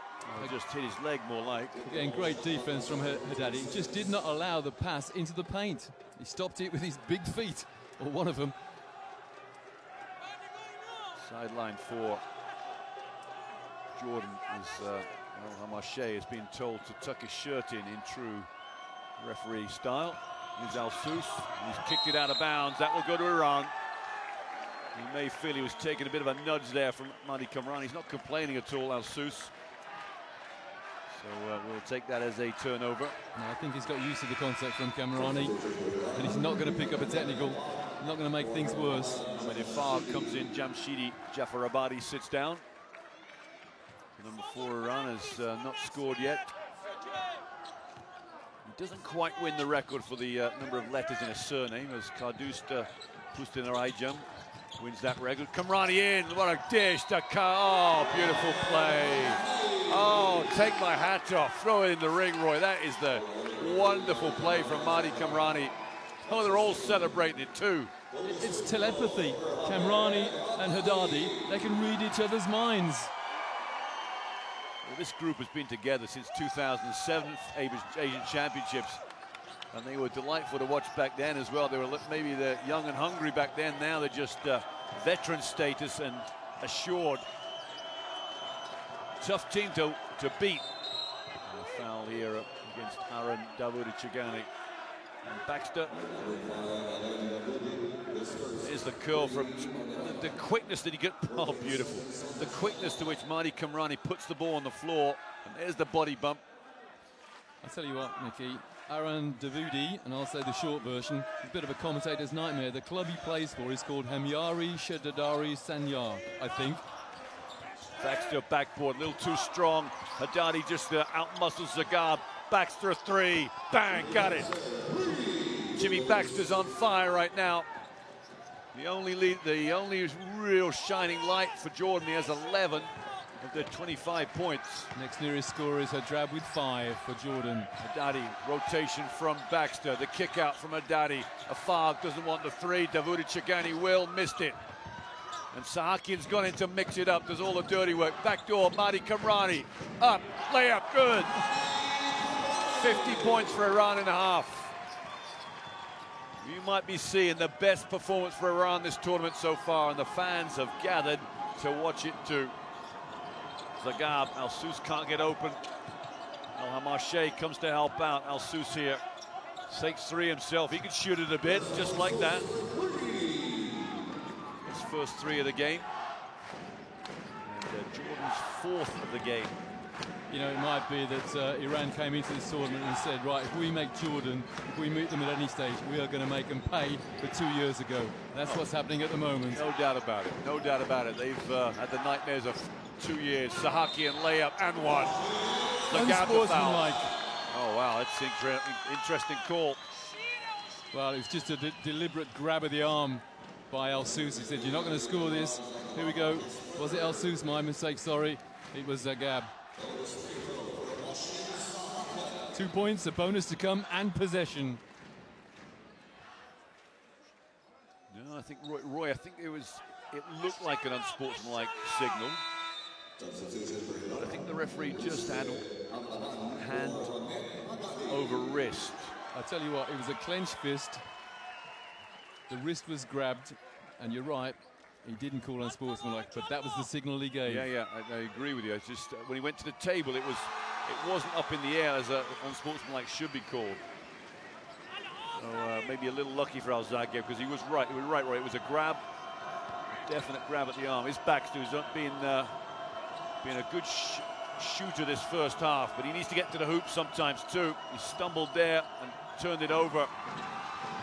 Just hit his leg more like. Again, great defense from Haddadi. He just did not allow the pass into the paint. He stopped it with his big feet, or one of them. Sideline for Jordan is Al-Harmashe has been told to tuck his shirt in true referee style. Here's Al-Sus. He's kicked it out of bounds. That will go to Iran. He may feel he was taking a bit of a nudge there from Mahdi Kamran. He's not complaining at all, Al-Sus. So we'll take that as a turnover. No, I think he's got used to the concept from Kamrani, and he's not going to pick up a technical, not going to make things worse. When Ifar comes in, Jamshidi Jafarabadi sits down. Number 4 Iran has not scored yet. He doesn't quite win the record for the number of letters in a surname, as Kardusta Pustinarajam wins that record. Kamrani in, what a dish to oh, beautiful play. Oh, take my hat off, throw it in the ring, Roy. That is the wonderful play from Mahdi Kamrani. Oh, they're all celebrating it too. It's telepathy. Kamrani and Haddadi, they can read each other's minds. Well, this group has been together since 2007 Asian Championships, and they were delightful to watch back then as well. They were maybe they're young and hungry back then. Now they're just veteran status and assured. Tough team to beat. And a foul here against Aaron Dawoodi Chigani. And Baxter. Here's the curl from the quickness that he gets. Oh, beautiful. The quickness to which Mahdi Kamrani puts the ball on the floor. And there's the body bump. I'll tell you what, Mickey. Aaron Dawoodi, and I'll say the short version, a bit of a commentator's nightmare. The club he plays for is called Hamyari Shadadari Sanyar, I think. Baxter backboard, a little too strong. Haddadi just out-muscles Zagab. Baxter 3, bang, got it. Jimmy Baxter's on fire right now. The only real shining light for Jordan. He has 11 of the 25 points. Next nearest scorer is Hadrab with 5 for Jordan. Haddadi, rotation from Baxter. The kick out from Haddadi. Afag doesn't want the 3. Dawoodi Chigani will, missed it. And Sahakian's gone in to mix it up, does all the dirty work. Backdoor, Mahdi Kamrani, up, layup, good. 50 points for Iran in a half. You might be seeing the best performance for Iran this tournament so far, and the fans have gathered to watch it too. Zagab, Al-Sus can't get open. Al-Harmashe comes to help out. Al-Sus here takes 3 himself. He could shoot it a bit, just like that. First 3 of the game, and Jordan's 4th of the game. you know, it might be that Iran came into this tournament and said, right, if we make Jordan, if we meet them at any stage, we are going to make them pay for 2 years ago. That's what's happening at the moment. No doubt about it. No doubt about it. They've had the nightmares of 2 years. Sahaki and layup and one. Unsportsmanlike. Oh, wow. That's interesting call. Well, it was just a deliberate grab of the arm by Al-Sous. He said, you're not going to score this. Here we go. Was it Al-Sous? My mistake, sorry. It was Gab. 2 points, a bonus to come, and possession. No, I think Roy, I think it looked like an unsportsmanlike signal. But I think the referee just had hand over wrist. I'll tell you what, it was a clenched fist. The wrist was grabbed, and you're right, he didn't call unsportsmanlike, but that was the signal he gave. Yeah, I agree with you. It's just when he went to the table, it wasn't up in the air as an unsportsmanlike should be called. So maybe a little lucky for Al-Zagheb because he was right. He was right, Roy. It was a grab, definite grab at the arm. His back's to his being a good shooter this first half, but he needs to get to the hoop sometimes too. He stumbled there and turned it over.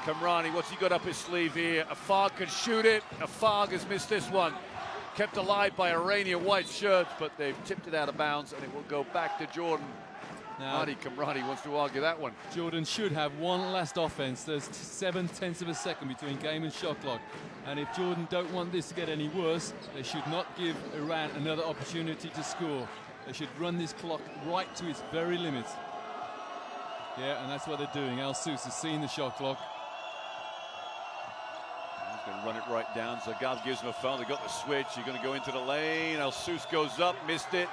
Kamrani, what's he got up his sleeve here? Afag can shoot it. Afag has missed this one. Kept alive by Iranian white shirts, but they've tipped it out of bounds, and it will go back to Jordan. Now, Hadi Kamrani wants to argue that one. Jordan should have one last offense. There's 7/10 of a second between game and shot clock. And if Jordan don't want this to get any worse, they should not give Iran another opportunity to score. They should run this clock right to its very limit. Yeah, and that's what they're doing. Al-Sous has seen the shot clock. He's going to run it right down. So Gav gives him a foul. They got the switch. You're going to go into the lane. Al-Sous goes up, missed it.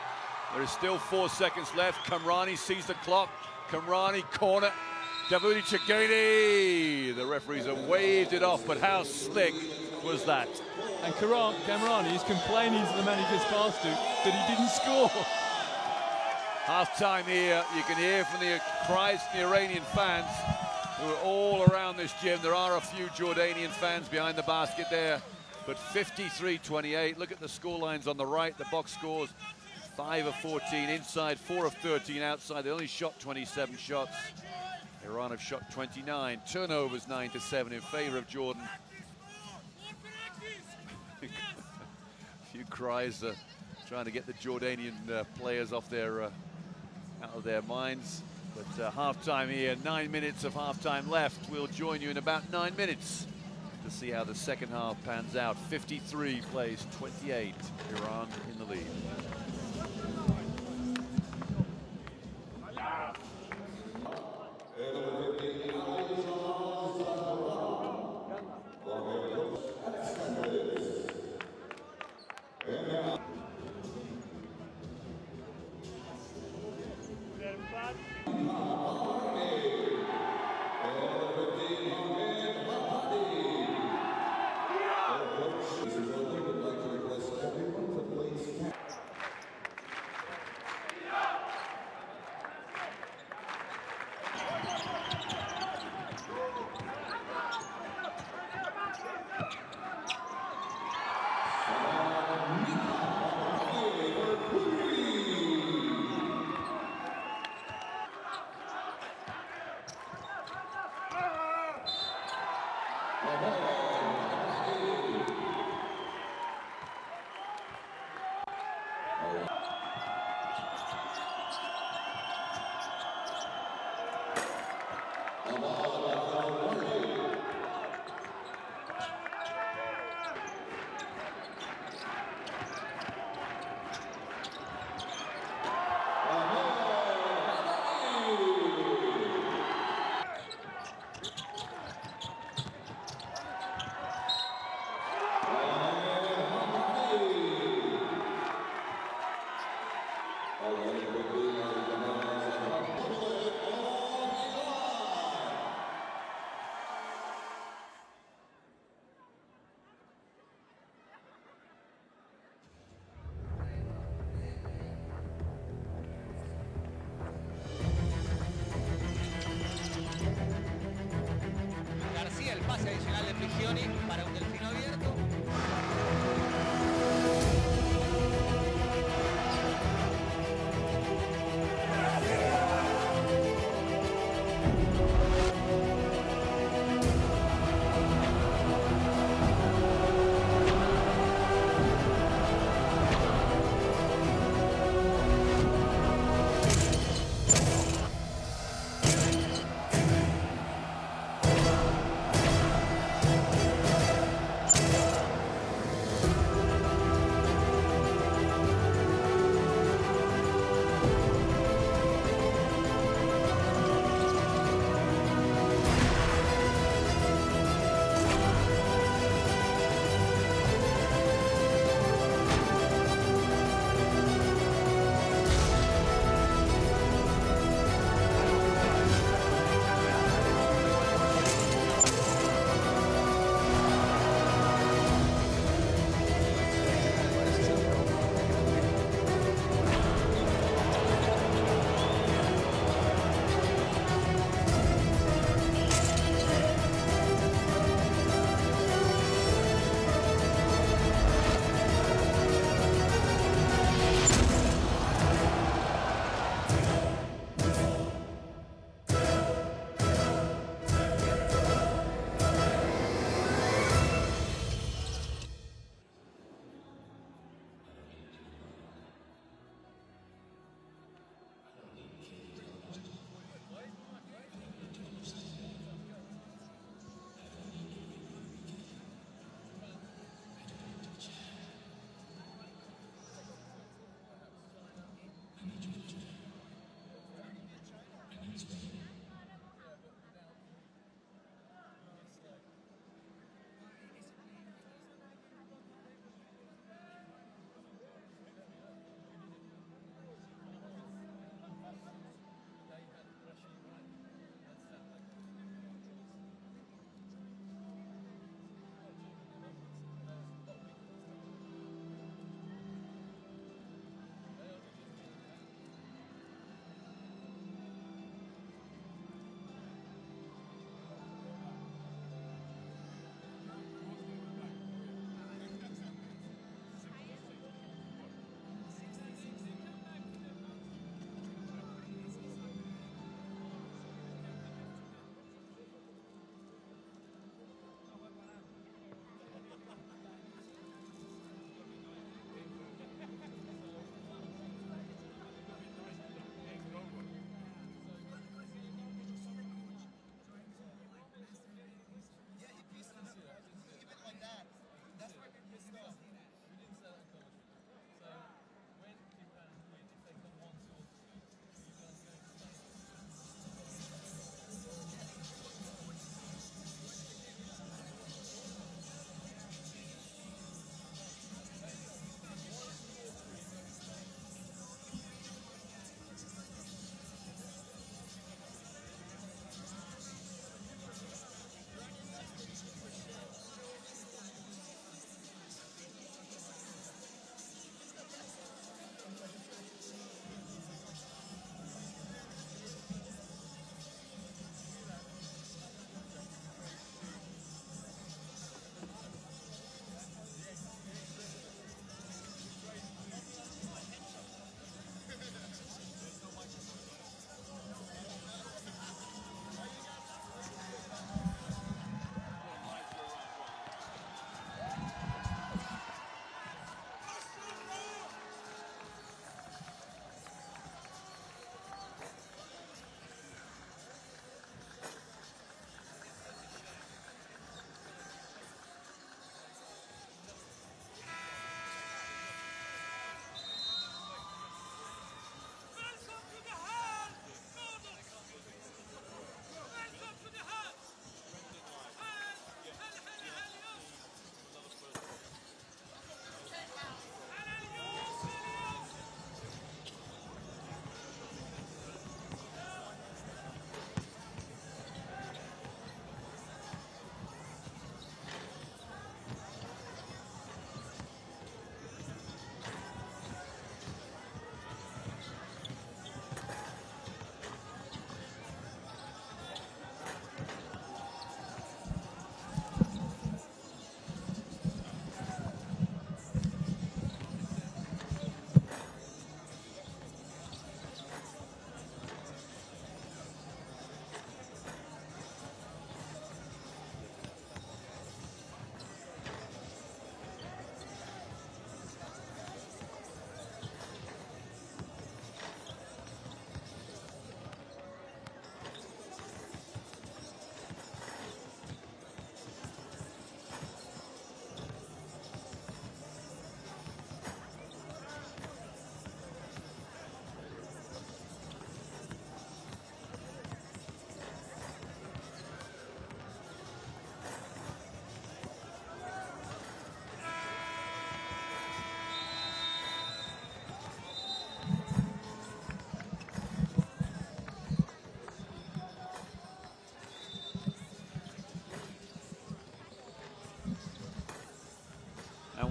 There is still 4 seconds left. Kamrani sees the clock. Kamrani, corner. Davoudi Chagini. The referees have waved it off, but how slick was that? And Kamrani is complaining to the man he just passed to that he didn't score. Half-time here. You can hear from the cries from the Iranian fans who are all around this gym. There are a few Jordanian fans behind the basket there, but 53-28. Look at the score lines on the right. The box scores 5 of 14 inside, 4 of 13 outside. They only shot 27 shots. Iran have shot 29. Turnovers 9-7 in favor of Jordan. A few cries trying to get the Jordanian players off their out of their minds. But half-time here, 9 minutes of half-time left. We'll join you in about 9 minutes to see how the second half pans out. 53 plays 28. Iran in the lead.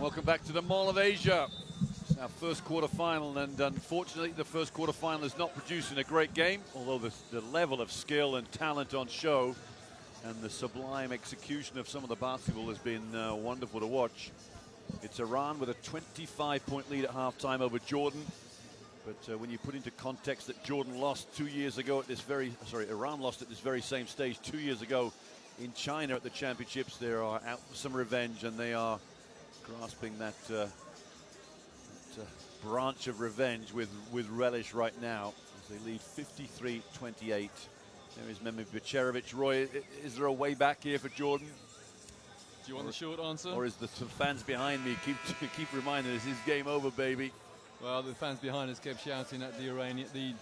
Welcome back to the Mall of Asia. It's our first quarterfinal, and unfortunately the first quarterfinal is not producing a great game, although the level of skill and talent on show and the sublime execution of some of the basketball has been wonderful to watch. It's Iran with a 25-point lead at halftime over Jordan. But when you put into context that Jordan lost 2 years ago at this Iran lost at this very same stage 2 years ago in China at the championships, they are out for some revenge, and they are grasping that branch of revenge with relish right now as they lead 53-28. There is Memi Becherovic. Roy, is there a way back here for Jordan? Do you want the short answer? Or is the fans behind me keep reminding us, it's game over, baby? Well, the fans behind us kept shouting at the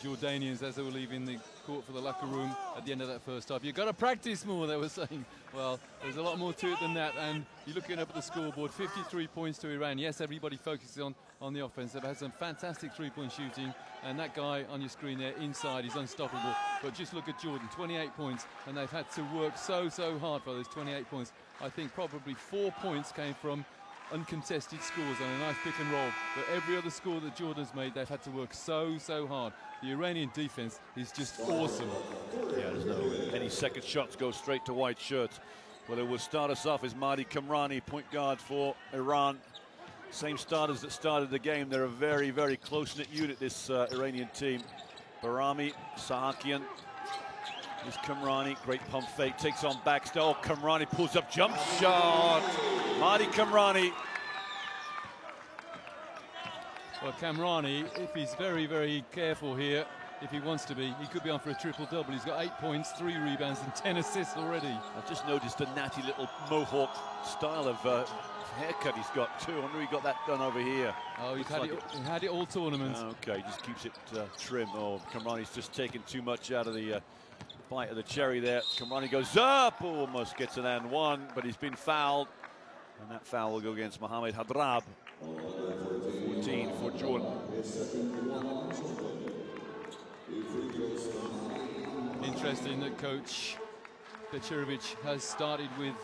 Jordanians as they were leaving the court for the locker room at the end of that first half. You've got to practice more, they were saying. Well, there's a lot more to it than that, and you're looking up at the scoreboard, 53 points to Iran. Yes, everybody focuses on the offense. They've had some fantastic three-point shooting, and that guy on your screen there inside is unstoppable. But just look at Jordan, 28 points, and they've had to work so hard for those 28 points. I think probably 4 points came from uncontested scores on a nice pick and roll, but every other score that Jordan's made, they've had to work so hard. The Iranian defense is just awesome. Yeah, there's no any second shots go straight to white shirts. Well, it will start us off is Mahdi Kamrani, point guard for Iran. Same starters that started the game. They're a very close-knit unit, this Iranian team. Barami, Sahakian. Here's Kamrani, great pump fake, takes on Baxter. Oh, Kamrani pulls up, jump shot. Mahdi Kamrani. Well, Kamrani, if he's very careful here, if he wants to be, he could be on for a triple-double. He's got 8 points, 3 rebounds, and 10 assists already. I've just noticed a natty little mohawk style of haircut he's got too. I wonder he got that done over here. Oh, he had it all tournament. Okay, he just keeps it trim. Oh, Kamrani's just taken too much out of the bite of the cherry there. Kamrani goes up, almost gets an and one, but he's been fouled. And that foul will go against Mohamed Hadrab. 14 for Jordan. Interesting that Coach Becherovic has started with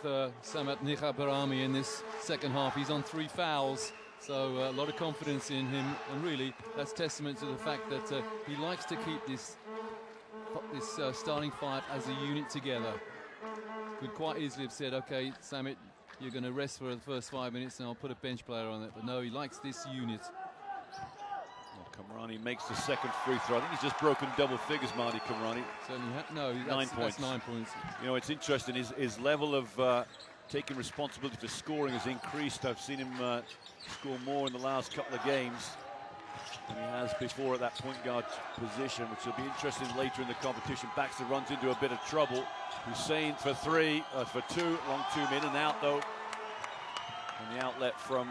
Samat Niha Barami in this second half. He's on 3 fouls, so a lot of confidence in him. And really, that's testament to the fact that he likes to keep this starting 5 as a unit together. Could quite easily have said, okay, Samit, you're going to rest for the first 5 minutes and I'll put a bench player on it. But no, he likes this unit. Well, Kamrani makes the second free throw. I think he's just broken double figures, Mahdi Kamrani. Certainly, no, 9 points. That's 9 points. You know, it's interesting, his level of taking responsibility for scoring has increased. I've seen him score more in the last couple of games than he has before at that point guard position, which will be interesting later in the competition. Baxter runs into a bit of trouble. Hussein for 2, long 2 in and out though. And the outlet from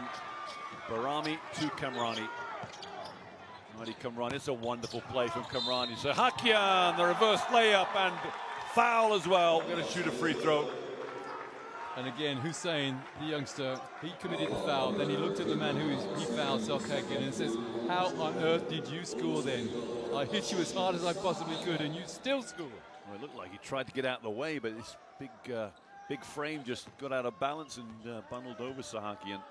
Barami to Kamrani. Mahdi Kamrani, it's a wonderful play from Kamrani. So Hakian, the reverse layup and foul as well. Going to shoot a free throw. And again, Hussein, the youngster, he committed the foul. Then he looked at the man who he fouled, Sarkakian, and says, how on earth did you score then? I hit you as hard as I possibly could, and you still scored. Well, it looked like he tried to get out of the way, but this big frame just got out of balance and bundled over Sahakian.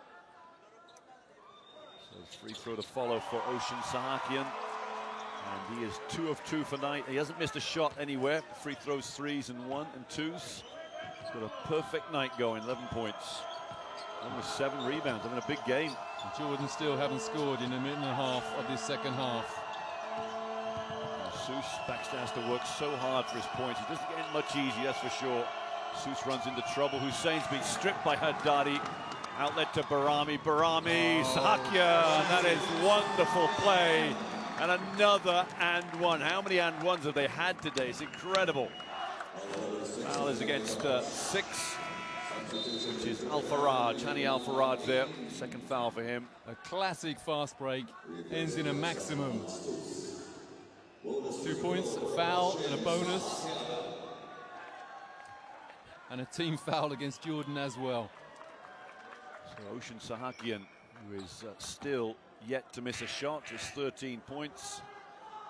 So free throw to follow for Ocean Sahakian. And he is 2 of 2 for night. He hasn't missed a shot anywhere. Free throws, 3s and 1 and 2s. He's got a perfect night going, 11 points. Almost 7 rebounds, having a big game. And Jordan still haven't scored in a minute and a half of this second half. Seuss Baxter has to work so hard for his points. He doesn't get it much easier, that's for sure. Seuss runs into trouble. Hussein's been stripped by Haddadi. Outlet to Barami. Sahakian. That is wonderful play. And another and one. How many and ones have they had today? It's incredible. Foul is against 6, which is Al-Faraj. Hani Al-Faraj there. Second foul for him. A classic fast break. Ends in a maximum. 2 points, a foul and a bonus. And a team foul against Jordan as well. So Ocean Sahakian, who is still yet to miss a shot, just 13 points.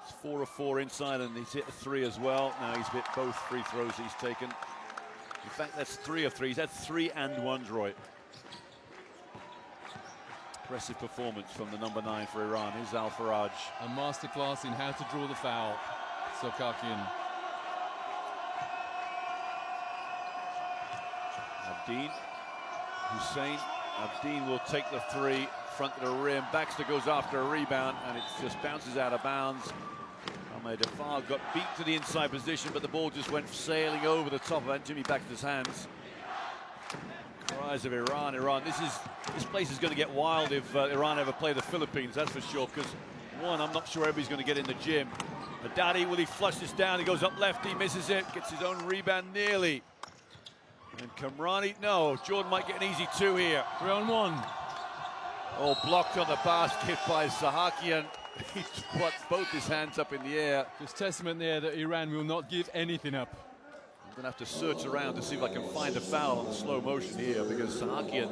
It's 4 of 4 inside, and he's hit a 3 as well. Now he's hit both free throws he's taken. In fact, that's 3 of 3. He's had 3 and 1s, Roy. Impressive performance from the number 9 for Iran. Here's Al-Faraj. A masterclass in how to draw the foul. Sokakian. Abdeen, Hussein. Abdeen will take the 3, front of the rim. Baxter goes after a rebound, and it just bounces out of bounds. Ahmed Afar got beat to the inside position, but the ball just went sailing over the top of Jimmy Baxter's hands. Cries of Iran. This place is going to get wild if Iran ever play the Philippines, that's for sure, because one, I'm not sure everybody's going to get in the gym. Haddadi, will he flush this down? He goes up left, he misses it, gets his own rebound nearly. And Kamrani, no, Jordan might get an easy 2 here. 3-on-1. Oh, blocked on the basket by Sahakian. He put both his hands up in the air. Just testament there that Iran will not give anything up. I'm going to have to search around to see if I can find a foul on the slow motion here, because Sahakian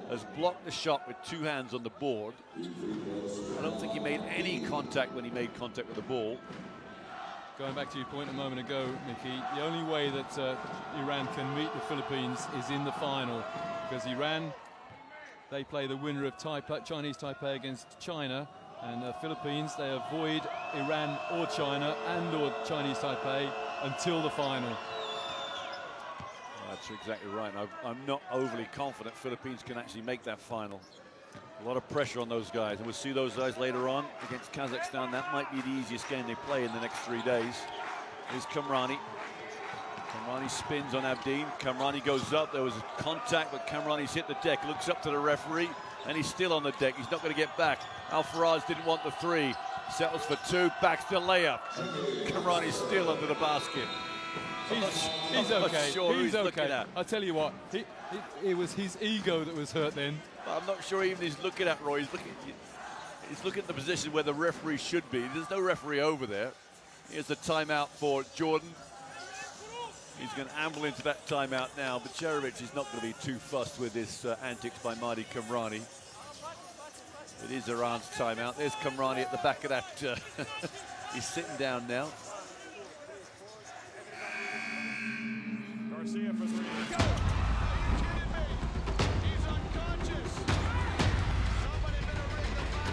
has blocked the shot with 2 hands on the board. I don't think he made any contact when he made contact with the ball. Going back to your point a moment ago, Mickey, the only way that Iran can meet the Philippines is in the final, because Iran, they play the winner of Chinese Taipei against China, and the Philippines, they avoid Iran or China or Chinese Taipei until the final. That's exactly right. I'm not overly confident Philippines can actually make that final. A lot of pressure on those guys, and we'll see those guys later on against Kazakhstan. That might be the easiest game they play in the next 3 days. Here's Kamrani. Kamrani spins on Abdeen. Kamrani goes up. There was a contact, but Kamrani's hit the deck. Looks up to the referee, and he's still on the deck. He's not going to get back. Al-Faraj didn't want the 3. Settles for 2. Backs to layup. Kamrani's still under the basket. He's okay. Sure he's okay. At. I'll tell you what, it was his ego that was hurt then. I'm not sure even he's looking at Roy. He's looking at the position where the referee should be. There's no referee over there. Here's the timeout for Jordan. He's going to amble into that timeout now, but Cherovic is not going to be too fussed with this antics by Mahdi Kamrani. It is Iran's timeout. There's Kamrani at the back of that. He's sitting down now. Garcia for 3. Go! Are you kidding me? He's unconscious. Somebody better ring the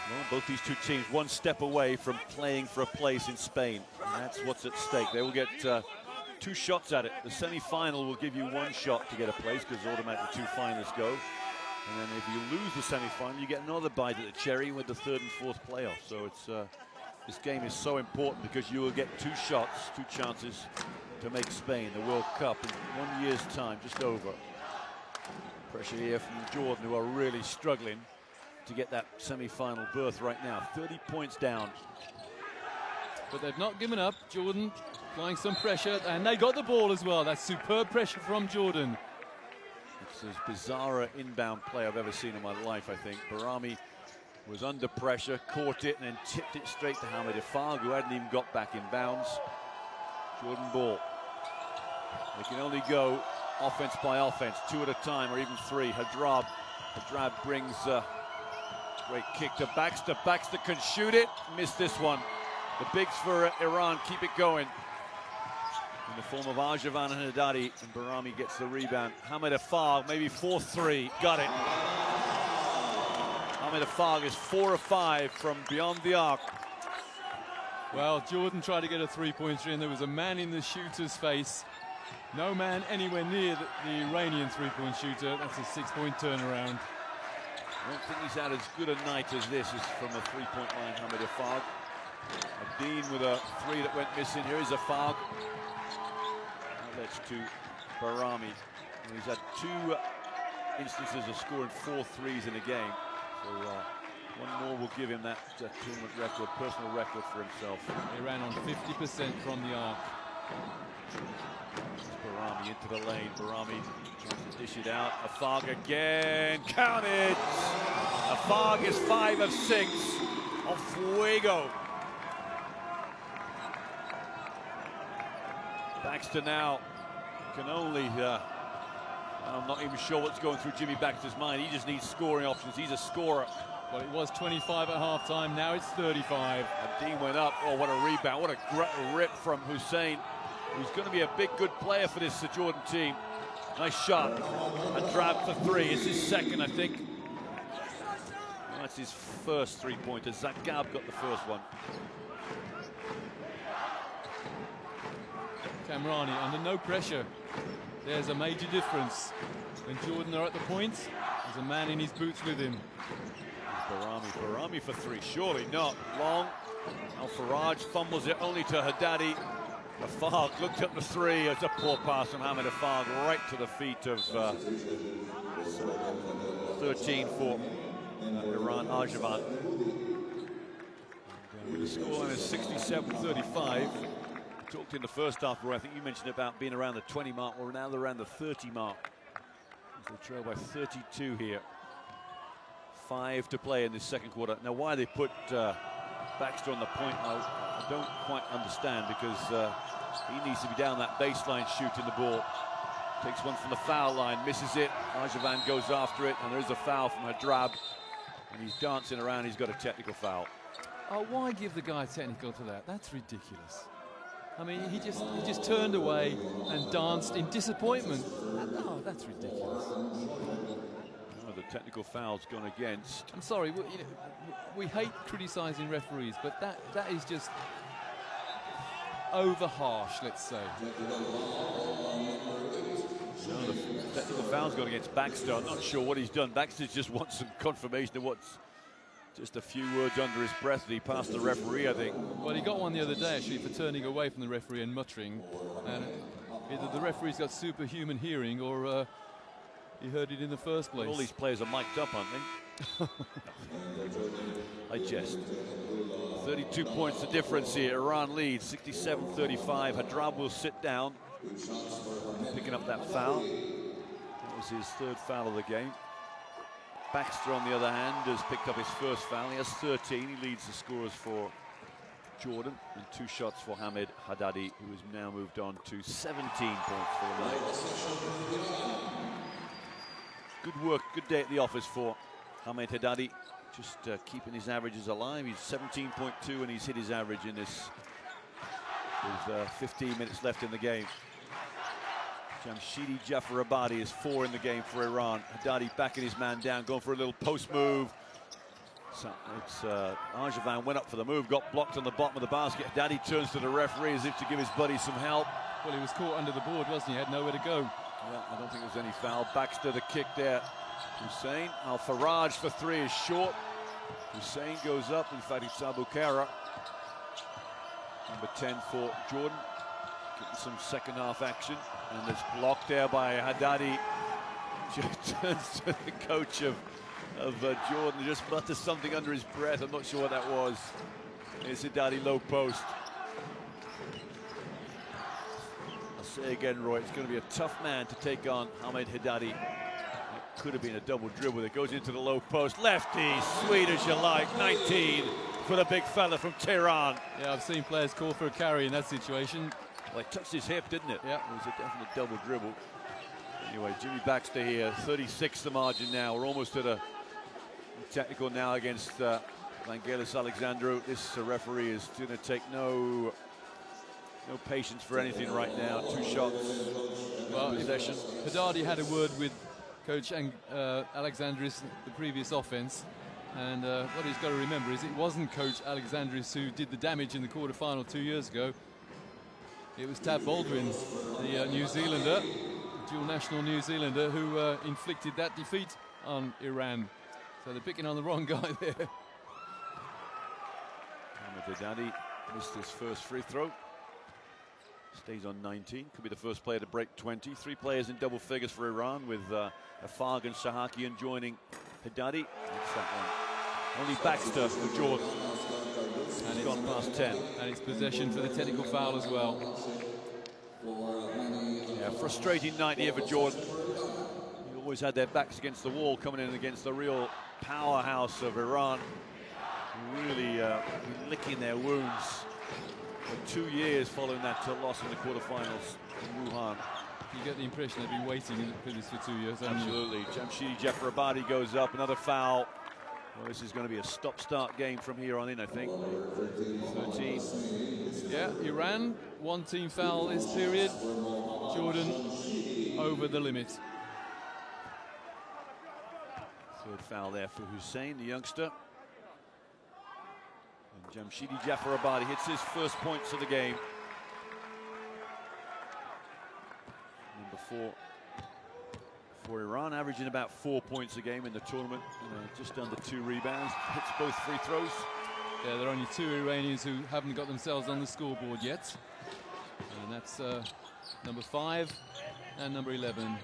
Well, both these 2 teams 1 step away from playing for a place in Spain, and that's what's at stake. They will get 2 shots at it. The semi-final will give you 1 shot to get a place, because automatically 2 finalists go. And then if you lose the semi-final, you get another bite at the cherry with the 3rd and 4th playoff. So it's this game is so important, because you will get 2 shots, 2 chances to make Spain the World Cup in 1 year's time, just over. Pressure here from Jordan, who are really struggling to get that semi-final berth right now. 30 points down. But they've not given up. Jordan applying some pressure, and they got the ball as well. That's superb pressure from Jordan. It's as bizarre an inbound play I've ever seen in my life, I think. Barami was under pressure, caught it, and then tipped it straight to Hamid Afag, who hadn't even got back in bounds. Jordan ball. They can only go offense by offense, 2 at a time, or even 3. Hadrab brings great kick to Baxter. Baxter can shoot it. Missed this one. The bigs for Iran keep it going. In the form of Arjavan and Haddadi, and Barami gets the rebound. Hamid Afag, maybe 4-3. Got it. Hamid Afag is 4 of 5 from beyond the arc. Well, Jordan tried to get a 3-pointer in. There was a man in the shooter's face. No man anywhere near the Iranian 3-point shooter. That's a 6-point turnaround. I don't think he's had as good a night as this is from a 3-point line, Hamid Afag. Abdeen with a 3 that went missing. Here is Afag. Outlets to Barami. And he's had 2 instances of scoring 4 threes in a game. So 1 more will give him that tournament record, personal record for himself. Iran on 50% from the arc. Barami into the lane. Barami trying to dish it out. Afag again. Counted. Afag is 5 of 6 on Fuego. Baxter now can only I'm not even sure what's going through Jimmy Baxter's mind. He just needs scoring options. He's a scorer. Well, it was 25 at halftime. Now it's 35. And Dean went up. Oh, what a rebound. What a rip from Hussein, who's going to be a big, good player for this Jordan team. Nice shot. And Drab for three. It's his second, I think. That's his first three-pointer. Zach Gab got the first one. Kamrani under no pressure. There's a major difference. When Jordan are at the point, there's a man in his boots with him. Barami for three. Surely not. Long. Al-Faraj fumbles it only to Haddadi. Afag looked up the three. It's a poor pass from Hamid Afag right to the feet of 13 for Iran Arjavan. The scoreline is 67-35. Talked in the first half where I think you mentioned about being around the 20 mark. We're now around the 30 mark. They trail by 32 here. 5 to play in this second quarter. Now, why they put Baxter on the point, I don't quite understand, because he needs to be down that baseline shooting the ball. Takes one from the foul line, misses it. Arjavan goes after it, and there is a foul from Hadrab. And he's dancing around. He's got a technical foul. Oh, why give the guy technical to that? That's ridiculous. I mean, he just turned away and danced in disappointment. Oh, that's ridiculous. Oh, the technical foul's gone against. I'm sorry, we hate criticising referees, but that is just over harsh, let's say. No, the technical foul's gone against Baxter. I'm not sure what he's done. Baxter just wants some confirmation of what's just a few words under his breath that he passed the referee, I think. Well, he got one the other day, actually, for turning away from the referee and muttering. And either the referee's got superhuman hearing or he heard it in the first place. All these players are mic'd up, aren't they? I jest. 32 points the difference here. Iran leads 67-35. Hadrab will sit down, picking up that foul. That was his third foul of the game. Baxter, on the other hand, has picked up his first foul. He has 13. He leads the scorers for Jordan, and 2 shots for Hamid Haddadi, who has now moved on to 17 points for the night. Good work, good day at the office for Hamid Haddadi. Just keeping his averages alive. He's 17.2, and he's hit his average in this. With 15 minutes left in the game. Jamshidi Jafarabadi is 4 in the game for Iran. Haddadi backing his man down, going for a little post move. So it's Arjavan went up for the move, got blocked on the bottom of the basket. Haddadi turns to the referee as if to give his buddy some help. Well, he was caught under the board, wasn't he? He had nowhere to go. Yeah, I don't think there was any foul. Baxter the kick there. Hussein. Al-Faraj for 3 is short. Hussein goes up. In fact, it's Abu Kara. Number 10 for Jordan. Getting some second half action. And it's blocked there by Haddadi. Turns to the coach of Jordan. Just mutters something under his breath. I'm not sure what that was. It's Haddadi low post. I'll say again, Roy, it's going to be a tough man to take on Hamid Haddadi. It could have been a double dribble. It goes into the low post. Lefty, sweet as you like. 19 for the big fella from Tehran. Yeah, I've seen players call for a carry in that situation. Well, it touched his hip, didn't it? Yeah. It was a definite double dribble. Anyway, Jimmy Baxter here, 36 the margin now. We're almost at a technical now against Vangelis Alexandru. This referee is going to take no patience for anything right now. 2 shots, possession. Haddadi had a word with Coach Alexandris, the previous offense. And what he's got to remember is it wasn't Coach Alexandris who did the damage in the quarterfinal 2 years ago. It was Tab Baldwin, the New Zealander, dual national New Zealander, who inflicted that defeat on Iran. So they're picking on the wrong guy there. Hamid Haddadi missed his first free throw. Stays on 19. Could be the first player to break 20. 3 players in double figures for Iran, with Afag and Shahakian joining Haddadi. That's that one. Only Baxter for Jordan. And it's gone past 10. And it's possession for the technical foul as well. Yeah, frustrating night here for Jordan. He always had their backs against the wall, coming in against the real powerhouse of Iran. Really licking their wounds for 2 years following that loss in the quarterfinals in Wuhan. You get the impression they've been waiting for this for 2 years. Absolutely. Jamshidi Jafarabadi goes up, another foul. Well, this is going to be a stop-start game from here on in, I think. 13. Yeah, Iran, one team foul this period. Jordan over the limit. Third foul there for Hussein, the youngster. And Jamshidi Jafarabadi hits his first points of the game. Number 4 for Iran, averaging about 4 points a game in the tournament. Just under 2 rebounds, hits both free throws. Yeah, there are only 2 Iranians who haven't got themselves on the scoreboard yet. And that's number 5 and number 11,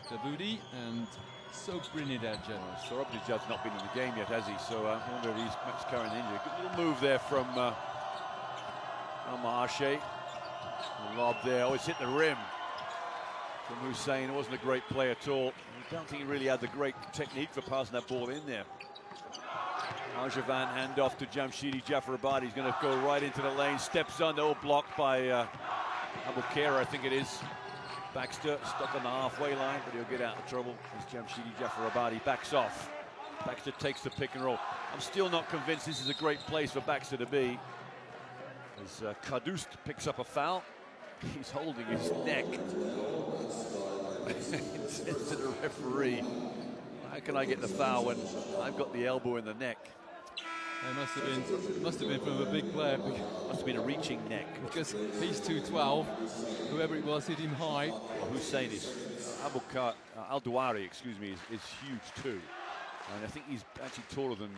Davoudi and Sobrinidadja. Sorobnijad's not been in the game yet, has he? So I wonder if he's perhaps carrying the injury. Good little move there from Al-Mahashe. The lob there, always hit the rim from Hussein. It wasn't a great play at all. I don't think he really had the great technique for passing that ball in there. Arjavan hand off to Jamshidi Jafarabadi. He's going to go right into the lane. Steps on, all blocked by Abu Khaira, I think it is. Baxter stuck on the halfway line, but he'll get out of trouble as Jamshidi Jafarabadi backs off. Baxter takes the pick and roll. I'm still not convinced this is a great place for Baxter to be. As Kadust picks up a foul. He's holding his neck. It says to the referee, how can I get the foul when I've got the elbow in the neck? It must have been from a big player. Must have been a reaching neck. Because he's 212. Whoever it was hit him high. Well, Hussein is Al-Dawari, excuse me, is huge too. And I think he's actually taller than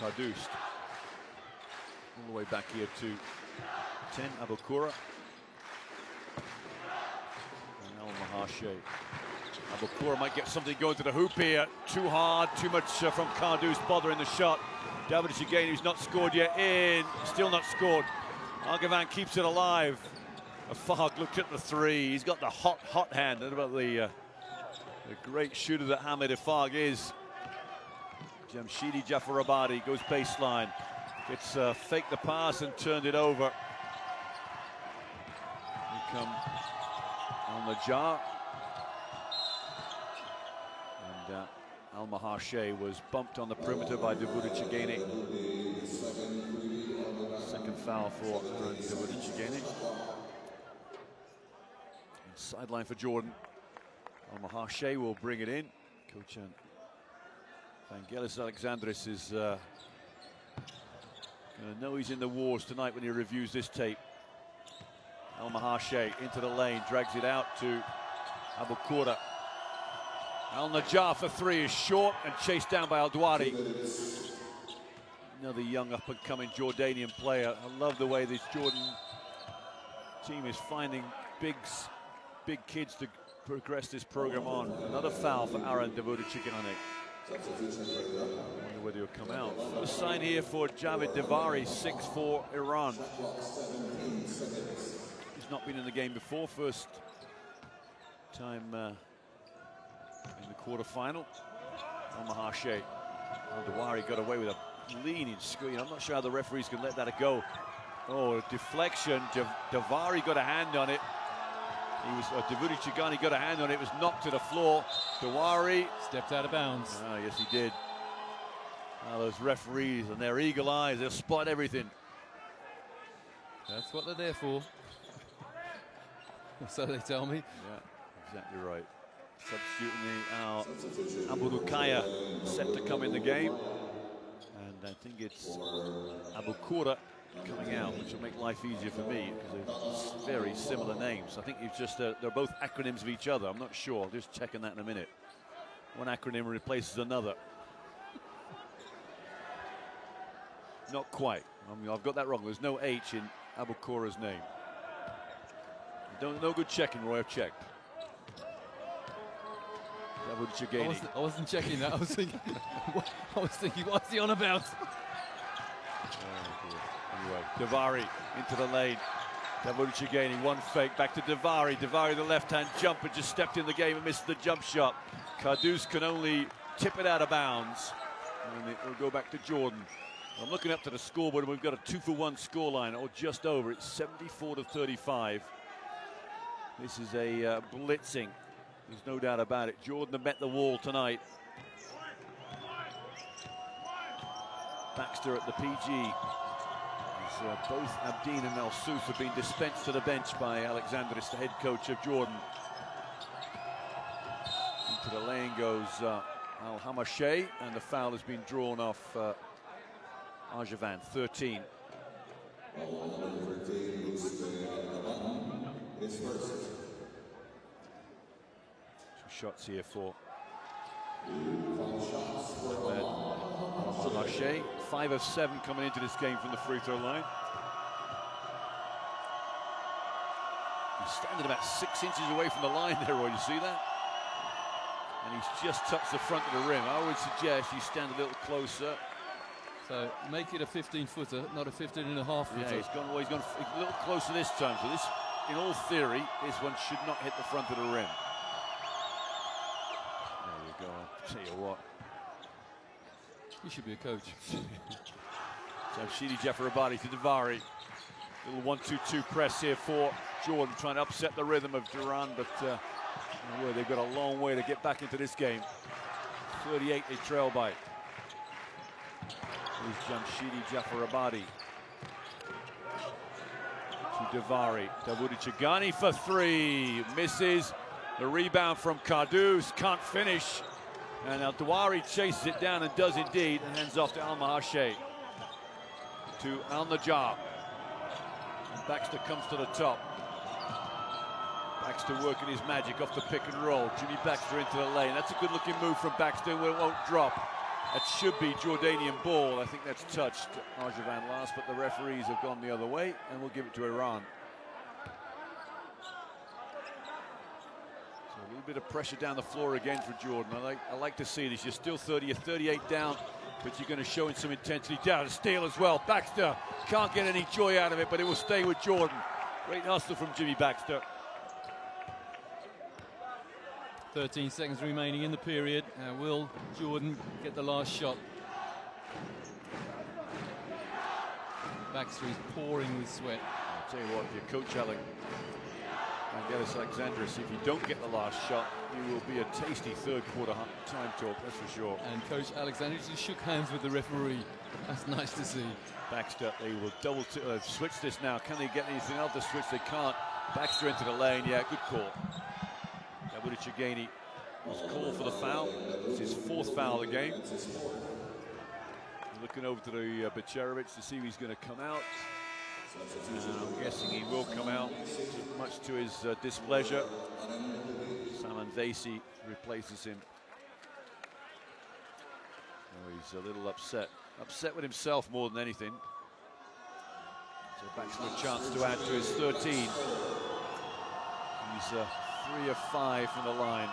Kadust. All the way back here to 10, Abu Khaira. And Al-Mahashe. Abu Khaira might get something going to the hoop here. Too hard, too much from Kadust bothering the shot. David Shigane, who's not scored yet, still not scored. Argavan keeps it alive. Afag looked at the 3. He's got the hot hand. What about the great shooter that Hamid Afag is? Jamshidi Jafarabadi goes baseline. Gets faked the pass and turned it over. Here come on the jar. And Al-Mahashe was bumped on the perimeter by Davoudi Chigane. Second foul for Davoudi Chigane. Sideline for Jordan. Al-Mahashe will bring it in. Coach Vangelis Alexandris is going to know he's in the wars tonight when he reviews this tape. Al-Mahashe into the lane, drags it out to Abu Khaira. Al-Najjar for 3 is short and chased down by Al-Dawari. Another young up-and-coming Jordanian player. I love the way this Jordan team is finding big kids to progress this program on. Another foul for Aaron Davoudi Chigane. I wonder whether he'll come out. First sign here for Javid Davari, 6 for Iran. He's not been in the game before. First time in the quarterfinal. Al-Mahashe. Al-Dawari got away with a leaning screen. I'm not sure how the referees can let that go. Oh, deflection. Davari got a hand on it. Davoudi Chigane got a hand on it. It was knocked to the floor. Dawari stepped out of bounds. Oh, yes, he did. Those referees and their eagle eyes, they'll spot everything. That's what they're there for. So they tell me. Yeah, exactly right. Substituting Abu Dukaya set to come in the game. And I think it's Abu Khaira coming out, which will make life easier for me because they're very similar names. I think it's just they're both acronyms of each other. I'm not sure. Just checking that in a minute. One acronym replaces another. Not quite. I mean, I've got that wrong. There's no H in Abu Khaira's name. No good checking, Roy. I've checked. I wasn't checking that. I was thinking, what's he on about? Anyway, Davari into the lane. Davoudi Chigane, one fake, back to Davari. Davari, the left-hand jumper, just stepped in the game and missed the jump shot. Kadust can only tip it out of bounds. And it will go back to Jordan. I'm looking up to the scoreboard, and we've got a 2-for-1 scoreline, or just over. It's 74-35. This is a blitzing. There's no doubt about it. Jordan have met the wall tonight. Baxter at the PG. Both Abdeen and Malsouf have been dispensed to the bench by Alexandris, the head coach of Jordan. Into the lane goes Al-Hamashay, and the foul has been drawn off Arjavan, 13. Two shots here for Al-Hamashay. 5 of 7 coming into this game from the free throw line. He's standing about 6 inches away from the line there, Roy. You see that? And he's just touched the front of the rim. I would suggest you stand a little closer. So make it a 15-footer, not a 15.5-footer. Yeah, he's gone a little closer this time. So this, in all theory, this one should not hit the front of the rim. There you go. I'll tell you what. You should be a coach. Jamshidi Jafarabadi to Davari. Little 1-2-2 press here for Jordan, trying to upset the rhythm of Duran, but they've got a long way to get back into this game. 38 they trail by. Here's Jamshidi Jafarabadi to Davari. Davudi Chagani for 3. Misses. The rebound from Karduz. Can't finish. And Al-Dawari chases it down and does indeed, and hands off to Al-Mahashe. To Al-Najjar. And Baxter comes to the top. Baxter working his magic off the pick and roll. Jimmy Baxter into the lane. That's a good looking move from Baxter. It won't drop. That should be Jordanian ball. I think that's touched Arjavan last, but the referees have gone the other way, and we'll give it to Iran. So a little bit of pressure down the floor again for Jordan. I like to see this. You're still 38 down, but you're going to show in some intensity. Down to steal as well. Baxter can't get any joy out of it, but it will stay with Jordan. Great hustle from Jimmy Baxter. 13 seconds remaining in the period. Will Jordan get the last shot? Baxter is pouring with sweat. I'll tell you what, your coach Alexandris, if you don't get the last shot, you will be a tasty third quarter time talk, that's for sure. And Coach Alexandris just shook hands with the referee. That's nice to see. Baxter, they will switch this now. Can they get anything out of the switch? They can't. Baxter into the lane, yeah, good call. Davudi Chagani was called for the foul. It's his 4th foul of the game. Looking over to the Becherovich to see if he's going to come out. I'm guessing he will come out, much to his displeasure. Salman Vesi replaces him. Oh, he's a little upset with himself more than anything. So Baxter a chance to add to his 13. He's 3 of 5 from the line.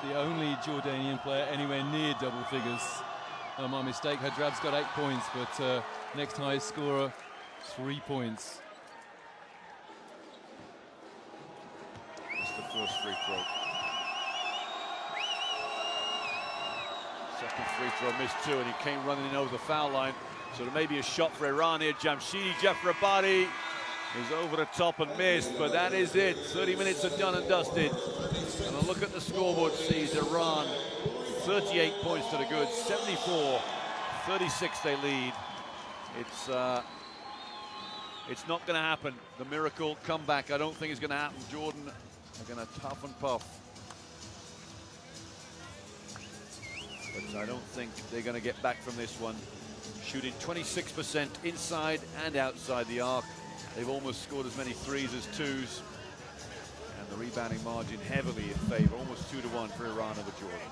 The only Jordanian player anywhere near double figures. My mistake, Hadrab's got 8 points, but next highest scorer, 3 points. That's the first free throw. Second free throw missed too, and he came running in over the foul line. So there may be a shot for Iran here. Jamshidi Jafarabadi is over the top and missed, but that is it. 30 minutes are done and dusted. And a look at the scoreboard sees Iran 38 points to the good, 74-36 they lead. It's not going to happen. The miracle comeback, I don't think is going to happen. Jordan are going to tough and puff. But I don't think they're going to get back from this one. Shooting 26% inside and outside the arc. They've almost scored as many 3s as 2s. And the rebounding margin heavily in favor, almost 2-1 for Iran over Jordan.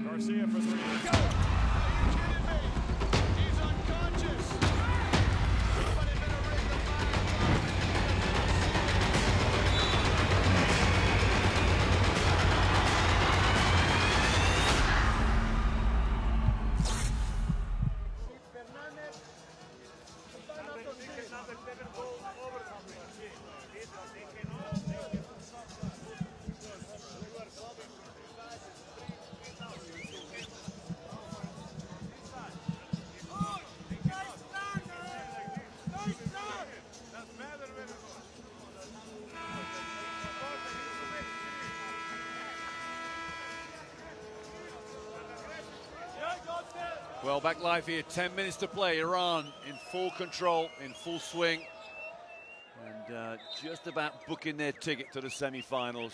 Garcia for 3. Go! Are you kidding me? He's unconscious. Somebody better ring the fire. Well, back live here, 10 minutes to play. Iran in full control, in full swing, and just about booking their ticket to the semi-finals.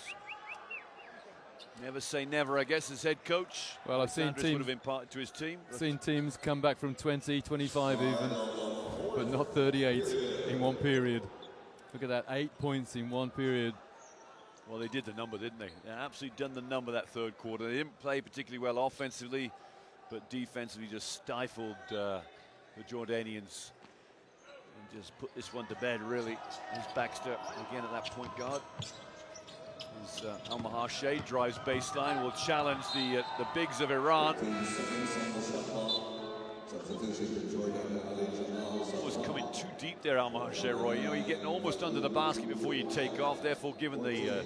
Never say never, I guess, as head coach. Well, I've seen Andres teams would have imparted to his team. Seen teams come back from 20, 25 even, but not 38 in one period. Look at that, 8 points in one period. Well, they did the number, didn't they? They absolutely done the number that third quarter. They didn't play particularly well offensively, but defensively just stifled the Jordanians and just put this one to bed, really. Here's Baxter again at that point guard. Al-Mahashe drives baseline, will challenge the bigs of Iran. Was coming too deep there, Al-Mahashe, Roy. You know, you're getting almost under the basket before you take off, therefore giving the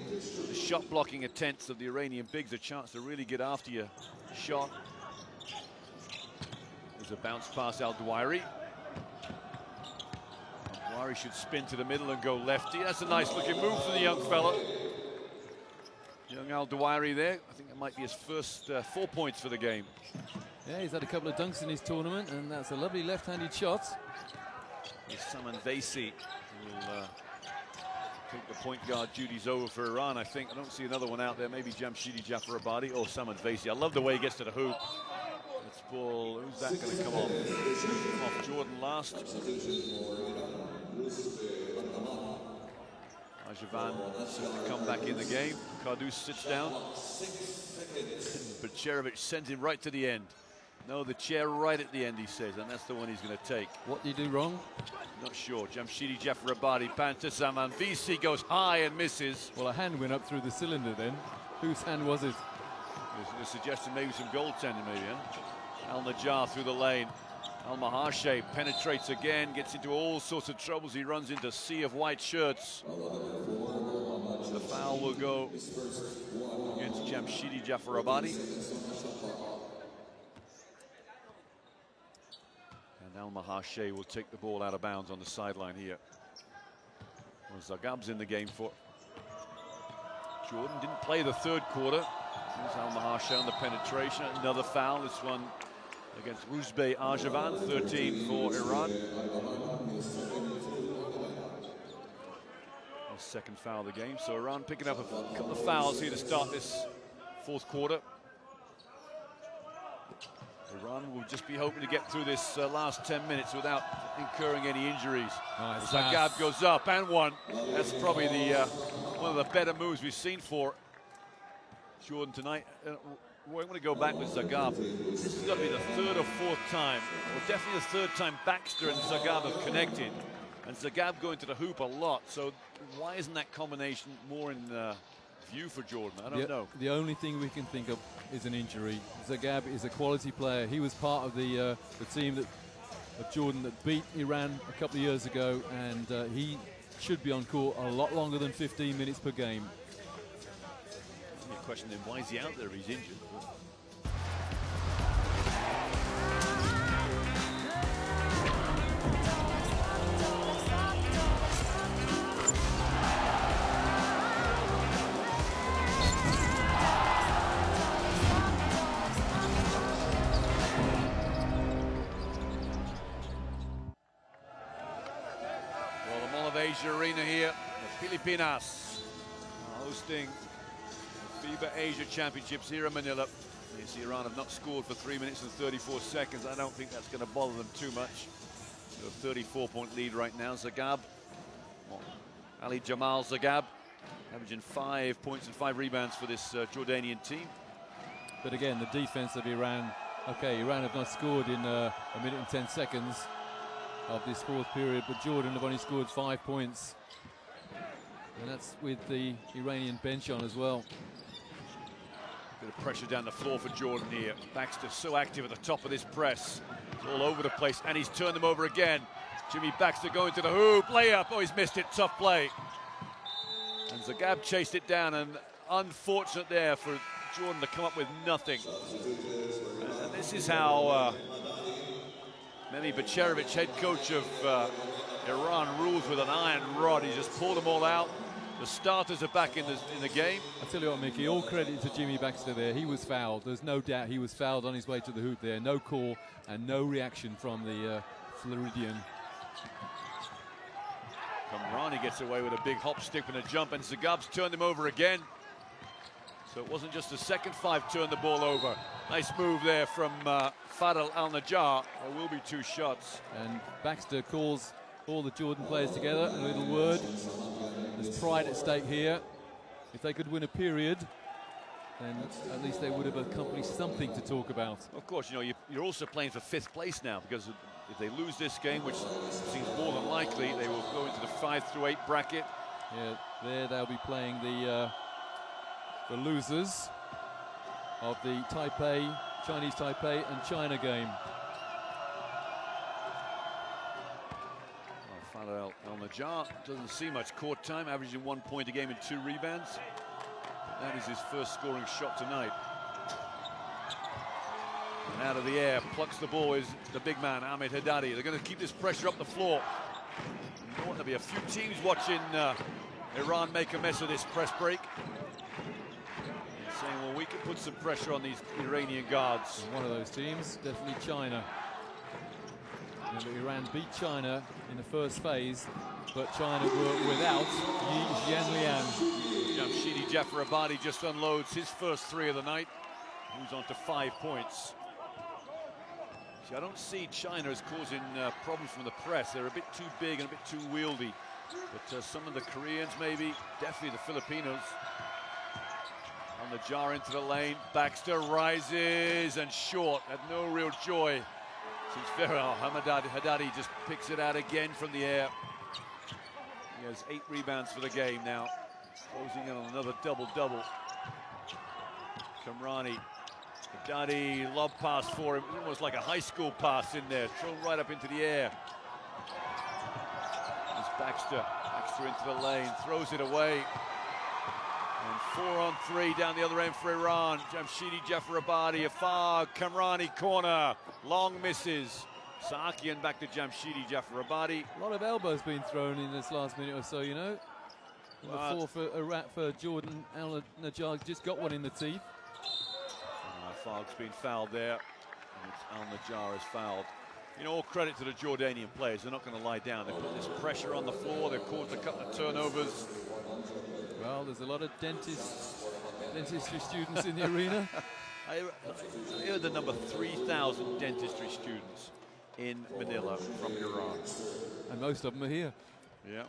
shot blocking attempts of the Iranian bigs a chance to really get after your shot. There's a bounce pass Al-Duwairi. Al-Duwairi should spin to the middle and go lefty. That's a nice looking move for the young fella. Young Al-Duwairi there. I think that might be his first 4 points for the game. Yeah, he's had a couple of dunks in his tournament, and that's a lovely left-handed shot. Saman Vesi will take the point guard duties over for Iran, I think. I don't see another one out there. Maybe Jamshidi Jafarabadi or Saman Vesi. I love the way he gets to the hoop. Let's ball. Who's that going to come off? Come off Jordan last. Ajavan to come back in the game. Kardus sits down. But Cherovic sends him right to the end. No, the chair right at the end, he says, and that's the one he's going to take. What did he do wrong? Not sure. Jamshidi Jafarabadi, Panta Saman. VC goes high and misses. Well, a hand went up through the cylinder then. Whose hand was it? There's a suggestion maybe some goaltending, maybe, huh? Al-Najjar through the lane. Al-Mahashe penetrates again, gets into all sorts of troubles. He runs into a sea of white shirts. The foul will go against Jamshidi Jafarabadi. And Al-Mahashe will take the ball out of bounds on the sideline here. Well, Zagab's in the game for Jordan. Didn't play the third quarter. There's Al-Mahashe on the penetration. Another foul, this one against Ruzbe Ajavan, 13 for Iran. Second foul of the game, so Iran picking up a couple of fouls here to start this fourth quarter. Iran will just be hoping to get through this last 10 minutes without incurring any injuries. Nice. Zagab goes up and one. That's probably the one of the better moves we've seen for Jordan tonight. Roy, I'm going to go back with Zagab. This has got to be the third or fourth time, or definitely the third time Baxter and Zagab have connected. And Zagab going to the hoop a lot, so why isn't that combination more in view for Jordan? I don't know. The only thing we can think of is an injury. Zagab is a quality player. He was part of the team of Jordan that beat Iran a couple of years ago, and he should be on court a lot longer than 15 minutes per game. Question then, why is he out there if he's injured? Well, the Mall of Asia Arena here, the Filipinas hosting FIBA Asia Championships here in Manila. You see Iran have not scored for 3 minutes and 34 seconds. I don't think that's going to bother them too much. So a 34-point lead right now. Zagab, Ali Jamal Zagab, averaging 5 points and 5 rebounds for this Jordanian team. But again, the defense of Iran, okay, Iran have not scored in a minute and 10 seconds of this fourth period, but Jordan have only scored 5 points. And that's with the Iranian bench on as well. Bit of pressure down the floor for Jordan here. Baxter so active at the top of this press. It's all over the place, and he's turned them over again. Jimmy Baxter going to the hoop, layup. Oh, he's missed it, tough play. And Zagab chased it down, and unfortunate there for Jordan to come up with nothing. And this is how Mehdi Bacherovic, head coach of Iran, rules with an iron rod. He just pulled them all out. The starters are back in the game. I tell you what, Mickey, all credit to Jimmy Baxter there. He was fouled. There's no doubt he was fouled on his way to the hoop there. No call and no reaction from the Floridian. Kamrani gets away with a big hop, stick, and a jump, and Zagab's turned him over again. So it wasn't just the second five turned the ball over. Nice move there from Fadel Al-Najjar. There will be 2 shots. And Baxter calls all the Jordan players together. A little word. There's pride at stake here. If they could win a period, then at least they would have accomplished something to talk about. Of course, you know, you're also playing for 5th place now, because if they lose this game, which seems more than likely, they will go into the 5 through 8 bracket. Yeah, there they'll be playing the losers of the Chinese Taipei and China game. Fadel Al-Najjar doesn't see much court time, averaging 1 point a game and 2 rebounds. That is his first scoring shot tonight. And out of the air, plucks the ball is the big man, Ahmed Haddadi. They're going to keep this pressure up the floor. You know what, there'll be a few teams watching Iran make a mess of this press break. And saying, well, we can put some pressure on these Iranian guards. One of those teams, definitely China. Remember, Iran beat China in the first phase, but China were without Yi Jianlian. Jamshidi Jafarabadi just unloads his first 3 of the night. Moves on to 5 points. See, I don't see China as causing problems from the press. They're a bit too big and a bit too wieldy. But some of the Koreans, maybe, definitely the Filipinos. On the jar into the lane, Baxter rises and short. Had no real joy. Since Haddadi just picks it out again from the air. He has 8 rebounds for the game now. Closing in on another double-double. Kamrani, Haddadi, lob pass for him. Almost like a high school pass in there. Thrown right up into the air. There's Baxter. Baxter into the lane. Throws it away. And 4 on 3 down the other end for Iran. Jamshidi Jafarabadi, Afar, Kamrani corner. Long misses. Saakian back to Jamshidi Jafarabadi. A lot of elbows being thrown in this last minute or so, you know. The 4 for Jordan Al-Najjar, just got one in the teeth. Farg's been fouled there. And Al-Najjar is fouled. You know, all credit to the Jordanian players. They're not going to lie down. They put this pressure on the floor. They've caused a couple of turnovers. Well, there's a lot of dentistry students in the arena. I heard the number 3,000 dentistry students in Manila from Iran. And most of them are here. Yeah.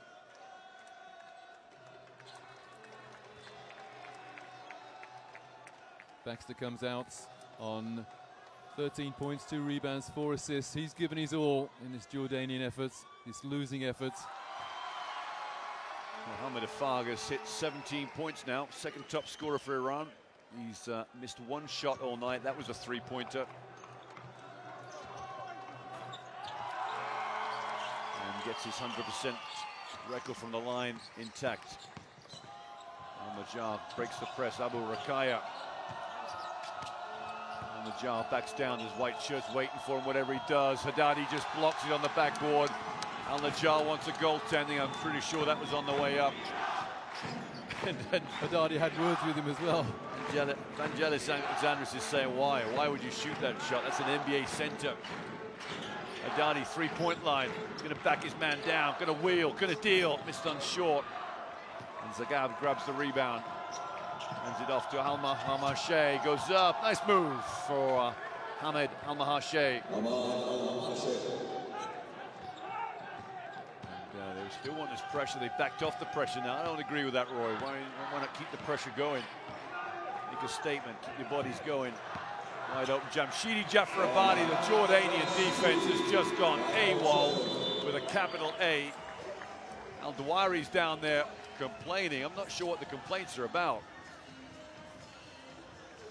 Baxter comes out on 13 points, 2 rebounds, 4 assists. He's given his all in this Jordanian effort, this losing effort. Mohamed Afag has hit 17 points now, second top scorer for Iran. He's missed 1 shot all night. That was a 3-pointer. And gets his 100% record from the line intact. Al-Najjar breaks the press. Abu Rakaya. Al-Najjar backs down. His white shirt's waiting for him, whatever he does. Haddadi just blocks it on the backboard. Al-Najjar wants a goaltending. I'm pretty sure that was on the way up. And then Haddadi had words with him as well. Vangelis Andrus is saying, why? Why would you shoot that shot? That's an NBA center. Haddadi, 3-point line. He's going to back his man down. Going to wheel. Going to deal. Missed on short. And Zagab grabs the rebound. Hands it off to Al-Mahashe. Goes up. Nice move for Hamed Al-Mahashe. They still want this pressure. They backed off the pressure now. I don't agree with that, Roy. Why not keep the pressure going? Make a statement. Keep your bodies going. Wide open. Jamshidi Jafarabadi, the Jordanian defense has just gone AWOL with a capital A. Al-Dawari's down there complaining. I'm not sure what the complaints are about.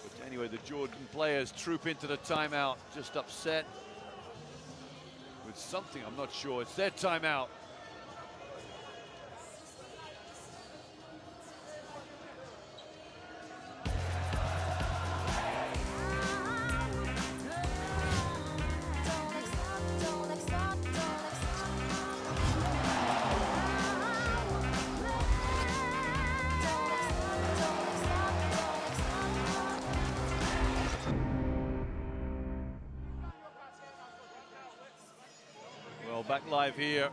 But anyway, the Jordan players troop into the timeout, just upset with something. I'm not sure. It's their timeout. back live here.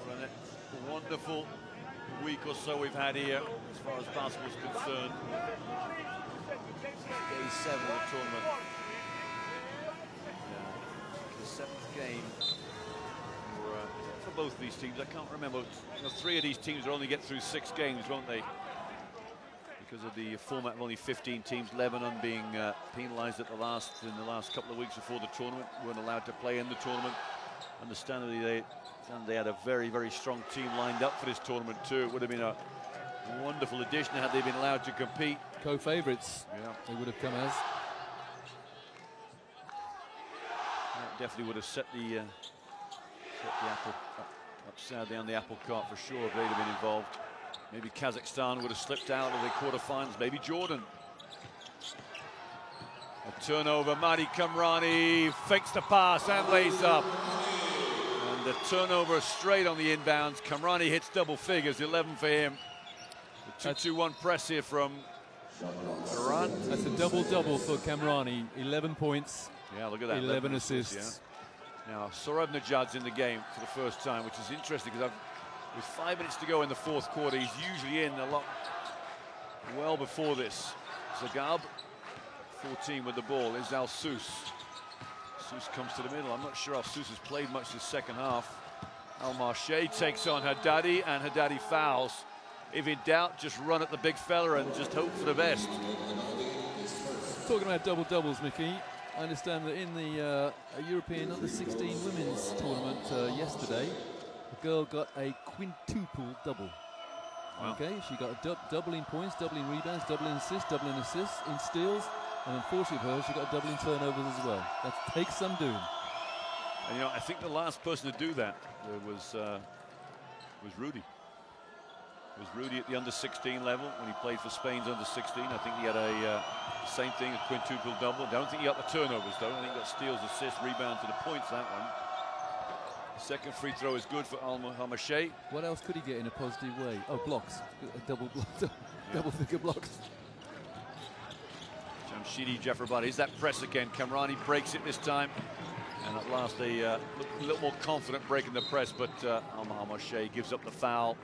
What a wonderful week or so we've had here as far as basketball is concerned. Day 7 of the tournament. The 7th game for both of these teams. I can't remember. 3 of these teams will only get through 6 games, won't they? Because of the format of only 15 teams. Lebanon being penalised in the last couple of weeks before the tournament, weren't allowed to play in the tournament. Understandably, they had a very, very strong team lined up for this tournament too. It would have been a wonderful addition had they been allowed to compete. Co-favourites, yeah, they would have come as. That definitely would have set the apple upside down the apple cart for sure if they'd have been involved. Maybe Kazakhstan would have slipped out of the quarterfinals. Maybe Jordan. A turnover. Mahdi Kamrani fakes the pass and lays up. And the turnover straight on the inbounds. Kamrani hits double figures. 11 for him. The 2-2-1 press here from Iran. That's a double-double for Kamrani. 11 points. Yeah, look at that. 11 assists. Yeah. Now, Sorab Najad's in the game for the first time, which is interesting because with 5 minutes to go in the 4th quarter, he's usually in a lot well before this. Zagab, 14 with the ball. Is Al-Sus. Sus comes to the middle. I'm not sure Al-Sus has played much this second half. Al-Marche takes on Haddadi, and Haddadi fouls. If in doubt, just run at the big fella and just hope for the best. Talking about double-doubles, Mickey, I understand that in the European Under-16 women's tournament yesterday, a girl got a quintuple double. Wow. Okay, she got a double in points, double in rebounds, double in assists, in steals, and unfortunately for her, she got a double in turnovers as well. That takes some doing. And, I think the last person to do that was Rudy. It was Rudy at the under-16 level when he played for Spain's under-16. I think he had a same thing, a quintuple double. I don't think he got the turnovers though. I think he got steals, assists, rebounds, and the points, that one. Second free throw is good for Al-Hamashi. What else could he get in a positive way? Oh, blocks. A double figure blocks. Jamshidi Jafarabadi. Is that press again? Kamrani breaks it this time. And at last they look a little more confident breaking the press, but Al-Hamashi gives up the foul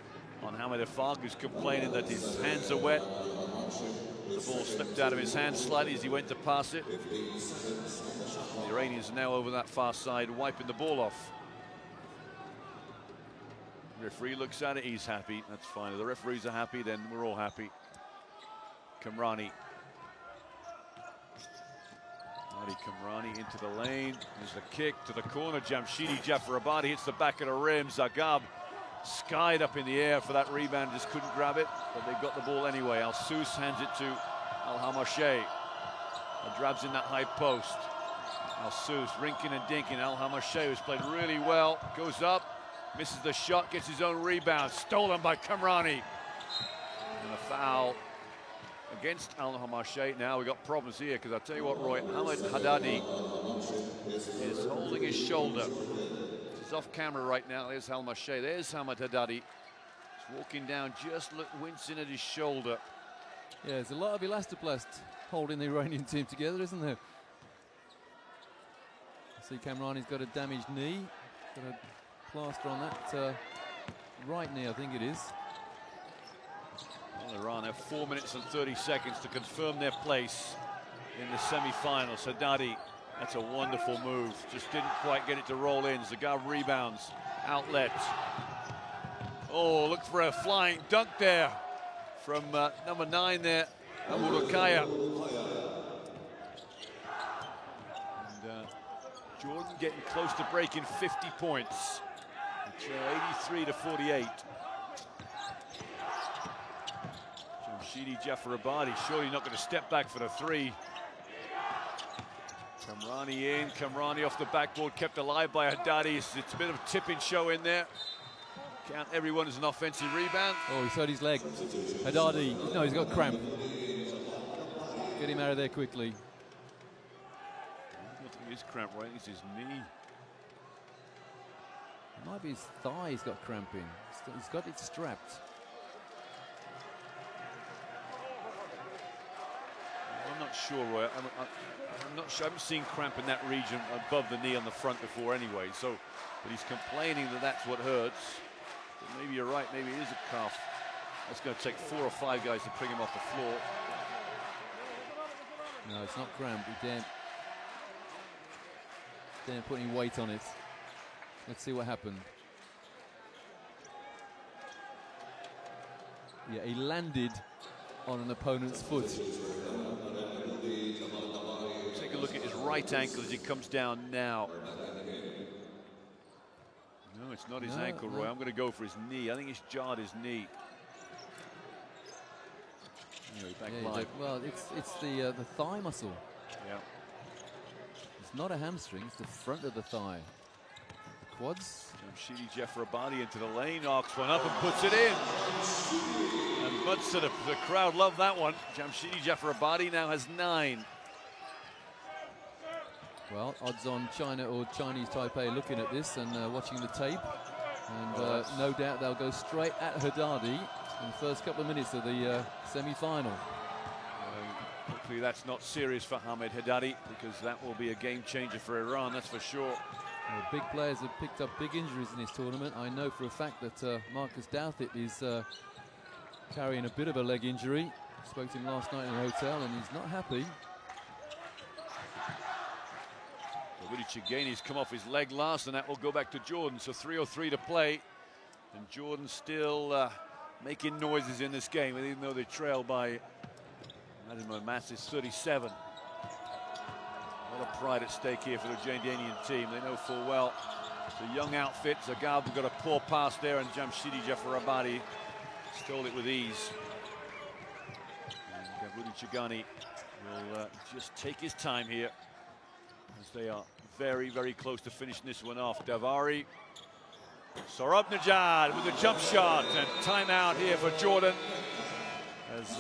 on Hamid Afaq, who's complaining that his hands are wet. The ball slipped out of his hand slightly as he went to pass it. The Iranians are now over that far side, wiping the ball off. The referee looks at it, he's happy, that's fine. If the referees are happy, then we're all happy. Kamrani. Mahdi Kamrani into the lane. There's the kick to the corner. Jamshidi Jafarabadi hits the back of the rim. Zagab skied up in the air for that rebound, just couldn't grab it, but they've got the ball anyway. Al-Sus hands it to Al-Hamashi. Drabs in that high post. Al-Sus rinking and dinking. Al-Hamashi, who's played really well, goes up, misses the shot, gets his own rebound, stolen by Kamrani. And a foul against Al-Hamashi. Now we've got problems here, because I'll tell you what, Roy, Hamid Haddadi is holding his shoulder. He's off camera right now. There's Al-Hamashi. There's Hamid Haddadi. He's walking down, just wincing at his shoulder. Yeah, there's a lot of elastoplast holding the Iranian team together, isn't there? See, Kamrani's got a damaged knee. Got a plaster on that right knee, I think it is. Well, Iran have 4 minutes and 30 seconds to confirm their place in the semi-finals. Haddadi, that's a wonderful move. Just didn't quite get it to roll in. Zagab rebounds, outlet. Oh, look for a flying dunk there from number 9 there, Abu Rukaya. And Jordan getting close to breaking 50 points. It's 83 to 48. Jamshidi Jafarabadi surely not going to step back for the 3. Kamrani in, Kamrani off the backboard, kept alive by Haddadi. It's a bit of a tipping show in there. Count everyone as an offensive rebound. Oh, he's hurt his leg. Haddadi, no, he's got cramp. Get him out of there quickly. I don't think his cramp, right? It's his knee. It might be his thigh he's got cramp in. He's got it strapped. I'm not sure, Roy. I'm not sure. I haven't seen cramp in that region above the knee on the front before anyway. So, but he's complaining that that's what hurts. But maybe you're right. Maybe it is a calf. That's going to take 4 or 5 guys to bring him off the floor. No, it's not cramp. He daren't put any weight on it. Let's see what happened. Yeah, he landed on an opponent's foot. Take a look at his right ankle as he comes down now. No, it's not his ankle, Roy. I'm going to go for his knee. I think he's jarred his knee. Anyway, back line. Well, it's the thigh muscle. Yeah. It's not a hamstring. It's the front of the thigh. The quads. Jamshidi Jeffrabadi into the lane, arcs one up and puts it in. And Mudson, the crowd loved that one. Jamshidi Jeffrabadi now has 9. Well, odds on China or Chinese Taipei looking at this and watching the tape. And no doubt they'll go straight at Haddadi in the first couple of minutes of the semi-final. Hopefully that's not serious for Ahmed Haddadi, because that will be a game changer for Iran, that's for sure. Well, big players have picked up big injuries in this tournament. I know for a fact that Marcus Douthit is carrying a bit of a leg injury. Spoke to him last night in a hotel and he's not happy. Willie Chigany's come off his leg last, and that will go back to Jordan. So 3:03 to play, and Jordan still making noises in this game, even though they trail by, Adama Massis 37. A lot of pride at stake here for the Jordanian team. They know full well it's a young outfit. Zagab got a poor pass there, and Jamshidi Jeffrabadi stole it with ease. And Willie Chigany will just take his time here, as they are very, very close to finishing this one off. Davari, Sorabnejad with a jump shot, and timeout here for Jordan, as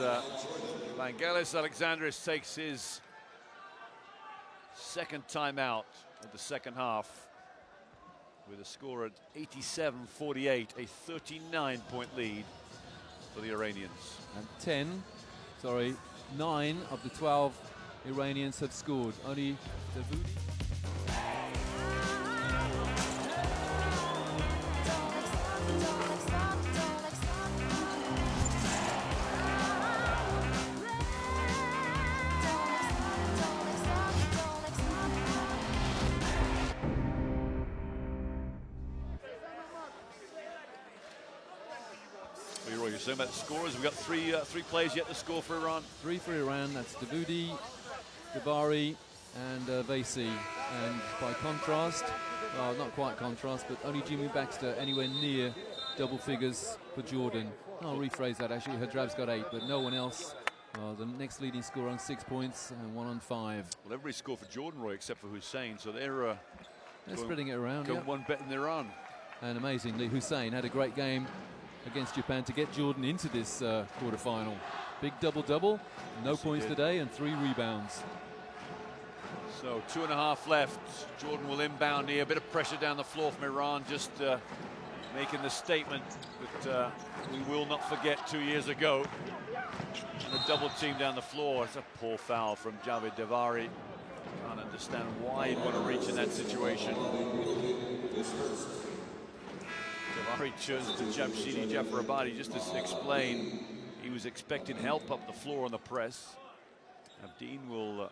Vangelis Alexandris takes his second timeout of the second half with a score at 87-48, a 39-point lead for the Iranians. And 9 of the 12 Iranians have scored. Only Davoudi. You're saying about the scorers. We've got three players yet to score for Iran. 3 for Iran. That's Davoudi, Davari, and Vaisi. And by contrast, well, not quite contrast, but only Jimmy Baxter anywhere near double figures for Jordan. I'll rephrase that actually. Hadrab's got 8, but no one else. The next leading scorer on 6 points and 1 on 5. Well, everybody scored for Jordan, Roy, except for Hussein. So they're spreading it around. Going one better than Iran. And amazingly, Hussein had a great game against Japan to get Jordan into this quarterfinal. Big double-double, no points today, and 3 rebounds. So 2.5 left. Jordan will inbound here. A bit of pressure down the floor from Iran, just making the statement that we will not forget 2 years ago. And a double team down the floor. It's a poor foul from Javed Davari. Can't understand why he'd want to reach in that situation. Davari turns to Jamshidi Jeffrabadi just to explain he was expecting help up the floor on the press. Abdeen will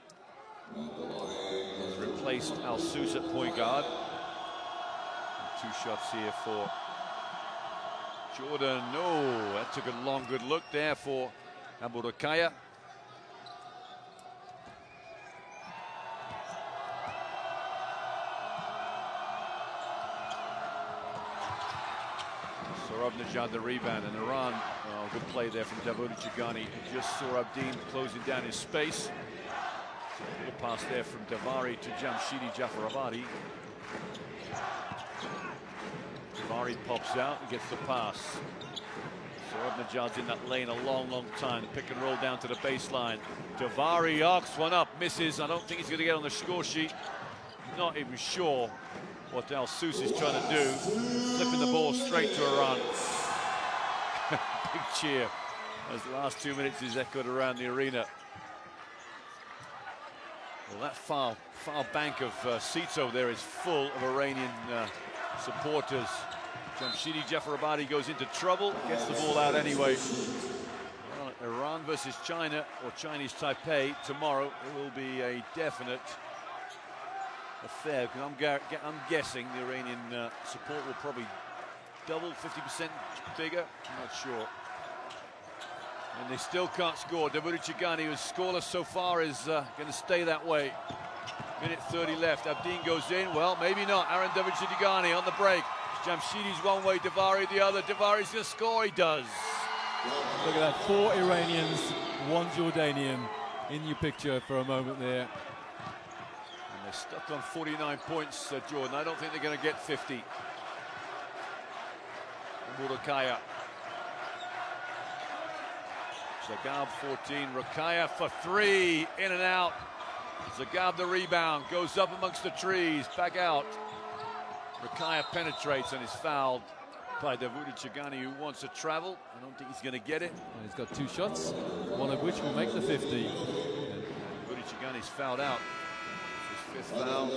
has replaced Al-Sus at point guard. And 2 shots here for Jordan. No, that took a long good look there for Abu Rakaya. Sorabnejad the rebound, and Iran, good play there from Davoudi Chigany. Just saw Abdeen closing down his space. Little pass there from Davari to Jamshidi Jeffrabadi. Davari pops out and gets the pass. Sorabnejad's in that lane a long, long time. Pick and roll down to the baseline. Davari arcs one up, misses. I don't think he's going to get on the score sheet. Not even sure what Al-Sus is trying to do. Flipping the ball straight to Iran. Big cheer as the last 2 minutes is echoed around the arena. Well, that far bank of seats over there is full of Iranian supporters. Jamshidi Jafarabadi goes into trouble, gets the ball out anyway. Well, Iran versus China, or Chinese Taipei tomorrow. It will be a definite affair, because I'm guessing the Iranian support will probably double, 50% bigger. I'm not sure. And they still can't score. Davuti Chigani, who's scoreless so far, is going to stay that way. Minute 30 left. Abdeen goes in. Well, maybe not. Aaron Davuti Chigani on the break. Jamshidi's one way, Davari the other. Davari's going to score. He does. Look at that. 4 Iranians, 1 Jordanian in your picture for a moment there. And they're stuck on 49 points, Jordan. I don't think they're going to get 50. Murakaya. Zagab 14, Rakaya for 3, in and out. Zagab the rebound, goes up amongst the trees, back out. Rakaya penetrates and is fouled by Davuti Chigani, who wants to travel. I don't think he's going to get it. And he's got 2 shots, one of which will make the 50. Davuti Chigani's fouled out. It's his 5th foul.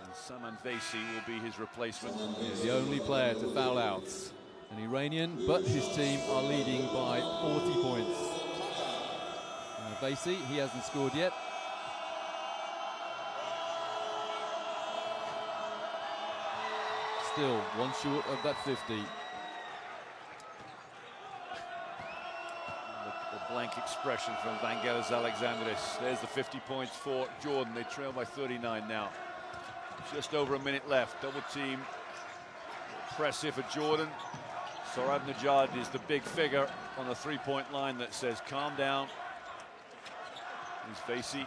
And Saman Vaisi will be his replacement. He's the only player to foul out. An Iranian, but his team are leading by 40 points. Vaisi, he hasn't scored yet. Still 1 short of that 50. The blank expression from Vangelis Alexandris. There's the 50 points for Jordan. They trail by 39 now. Just over a minute left. Double team. Press here for Jordan. Sorab Najad is the big figure on the 3-point line that says, calm down. Here's Vaisi.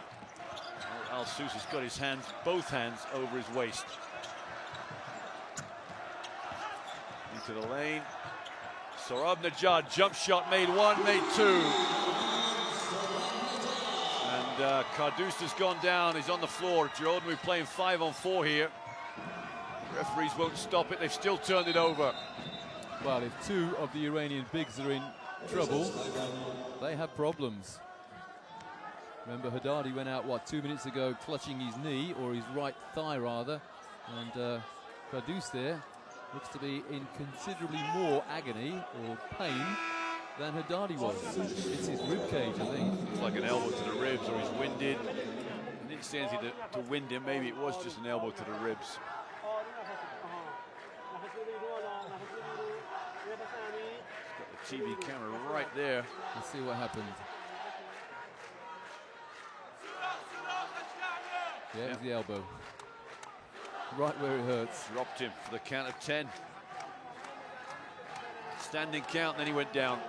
Al-Sus has got his hands, both hands, over his waist. Into the lane. Sorab Najad, jump shot, made 1, made 2. And Kardus has gone down, he's on the floor. Jordan, we're playing 5-on-4 here. Referees won't stop it, they've still turned it over. Well, if 2 of the Iranian bigs are in trouble, they have problems. Remember, Haddadi went out, 2 minutes ago, clutching his knee, or his right thigh, rather. And Kardus there looks to be in considerably more agony or pain than Haddadi was. It's his rib cage, I think. It's like an elbow to the ribs, or he's winded. I didn't see anything to wind him. Maybe it was just an elbow to the ribs. Got the TV camera right there. Let's see what happened. Yeah, it was the elbow. Right where it hurts. Dropped him for the count of 10. Standing count, then he went down.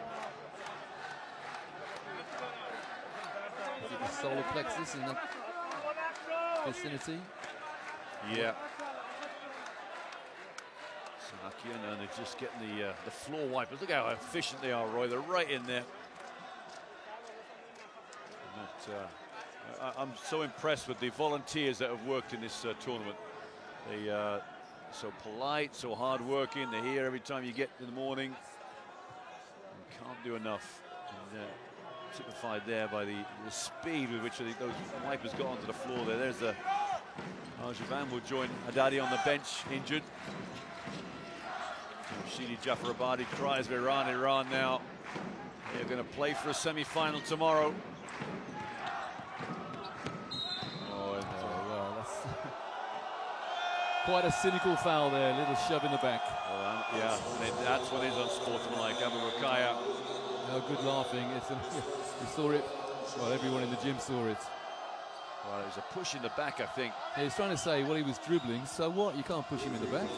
Is it the solar plexus in that vicinity? Yeah. Sanakian, and they're just getting the floor wipers. Look how efficient they are, Roy. They're right in there. I'm so impressed with the volunteers that have worked in this tournament. They are so polite, so hard-working. They're here every time you get in the morning. You can't do enough. And, typified there by the speed with which those wipers got onto the floor there. There's the Arjavan will join Haddadi on the bench, injured. Shidi Jafarabadi cries for Iran. Iran now, they're going to play for a semi-final tomorrow. Quite a cynical foul there, a little shove in the back. Well, yeah, that's what is unsportsmanlike. Abu Rakaya. No good laughing. We saw it. Well, everyone in the gym saw it. Well, it was a push in the back, I think. Yeah, he's trying to say, well, he was dribbling, so what? You can't push him in the back.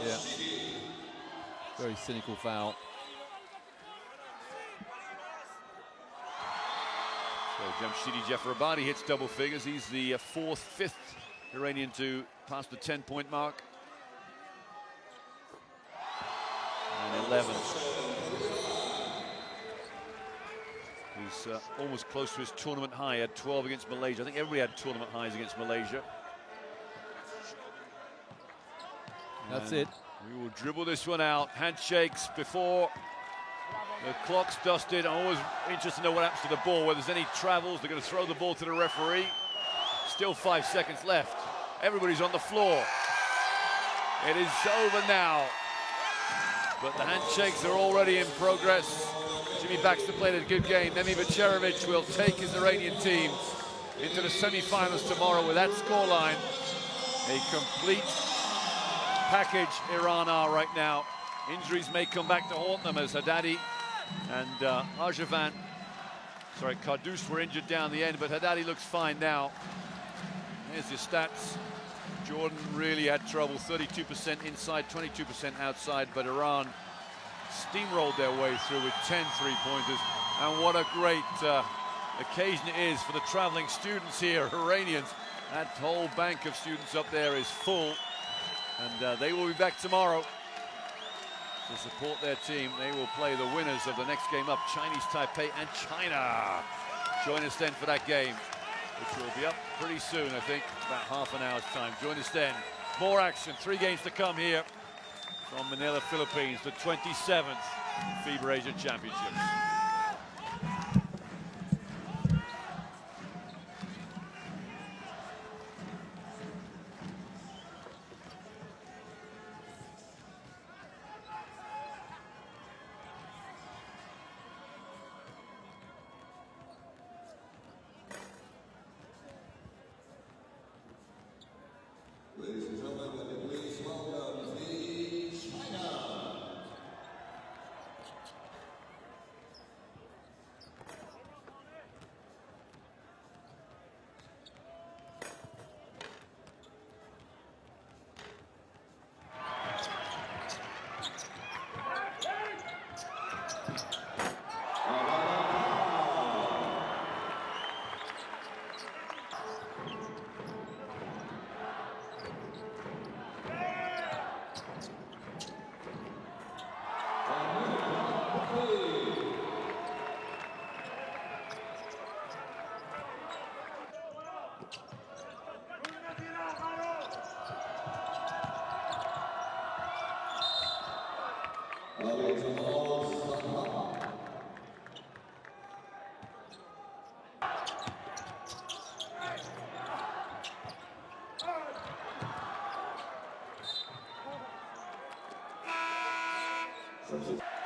Yeah. Very cynical foul. So Jamshidi Jafarabadi hits double figures. He's the 5th Iranian to pass the 10-point mark. And 11. He's almost close to his tournament high. He had 12 against Malaysia. I think everybody had tournament highs against Malaysia. That's and it. We will dribble this one out. Handshakes before The clock's dusted. I'm always interested to know what happens to the ball, whether there's any travels. They're going to throw the ball to the referee. Still 5 seconds left. Everybody's on the floor. It is over now. But the handshakes are already in progress. Jimmy Baxter played a good game. Nemi Vacerovic will take his Iranian team into the semi-finals tomorrow with that scoreline. A complete package Iran are right now. Injuries may come back to haunt them as Haddadi and Kardous were injured down the end, but Haddadi looks fine now. Here's his stats. Jordan really had trouble, 32% inside, 22% outside, but Iran steamrolled their way through with 10 three-pointers. And what a great occasion it is for the traveling students here, Iranians. That whole bank of students up there is full, and they will be back tomorrow to support their team. They will play the winners of the next game up, Chinese Taipei and China. Join us then for that game, which will be up pretty soon, I think, about half an hour's time. Join us then. More action, 3 games to come here from Manila, Philippines, the 27th FIBA Asia Championships. Ladies and gentlemen, would you please welcome the China. Substitute.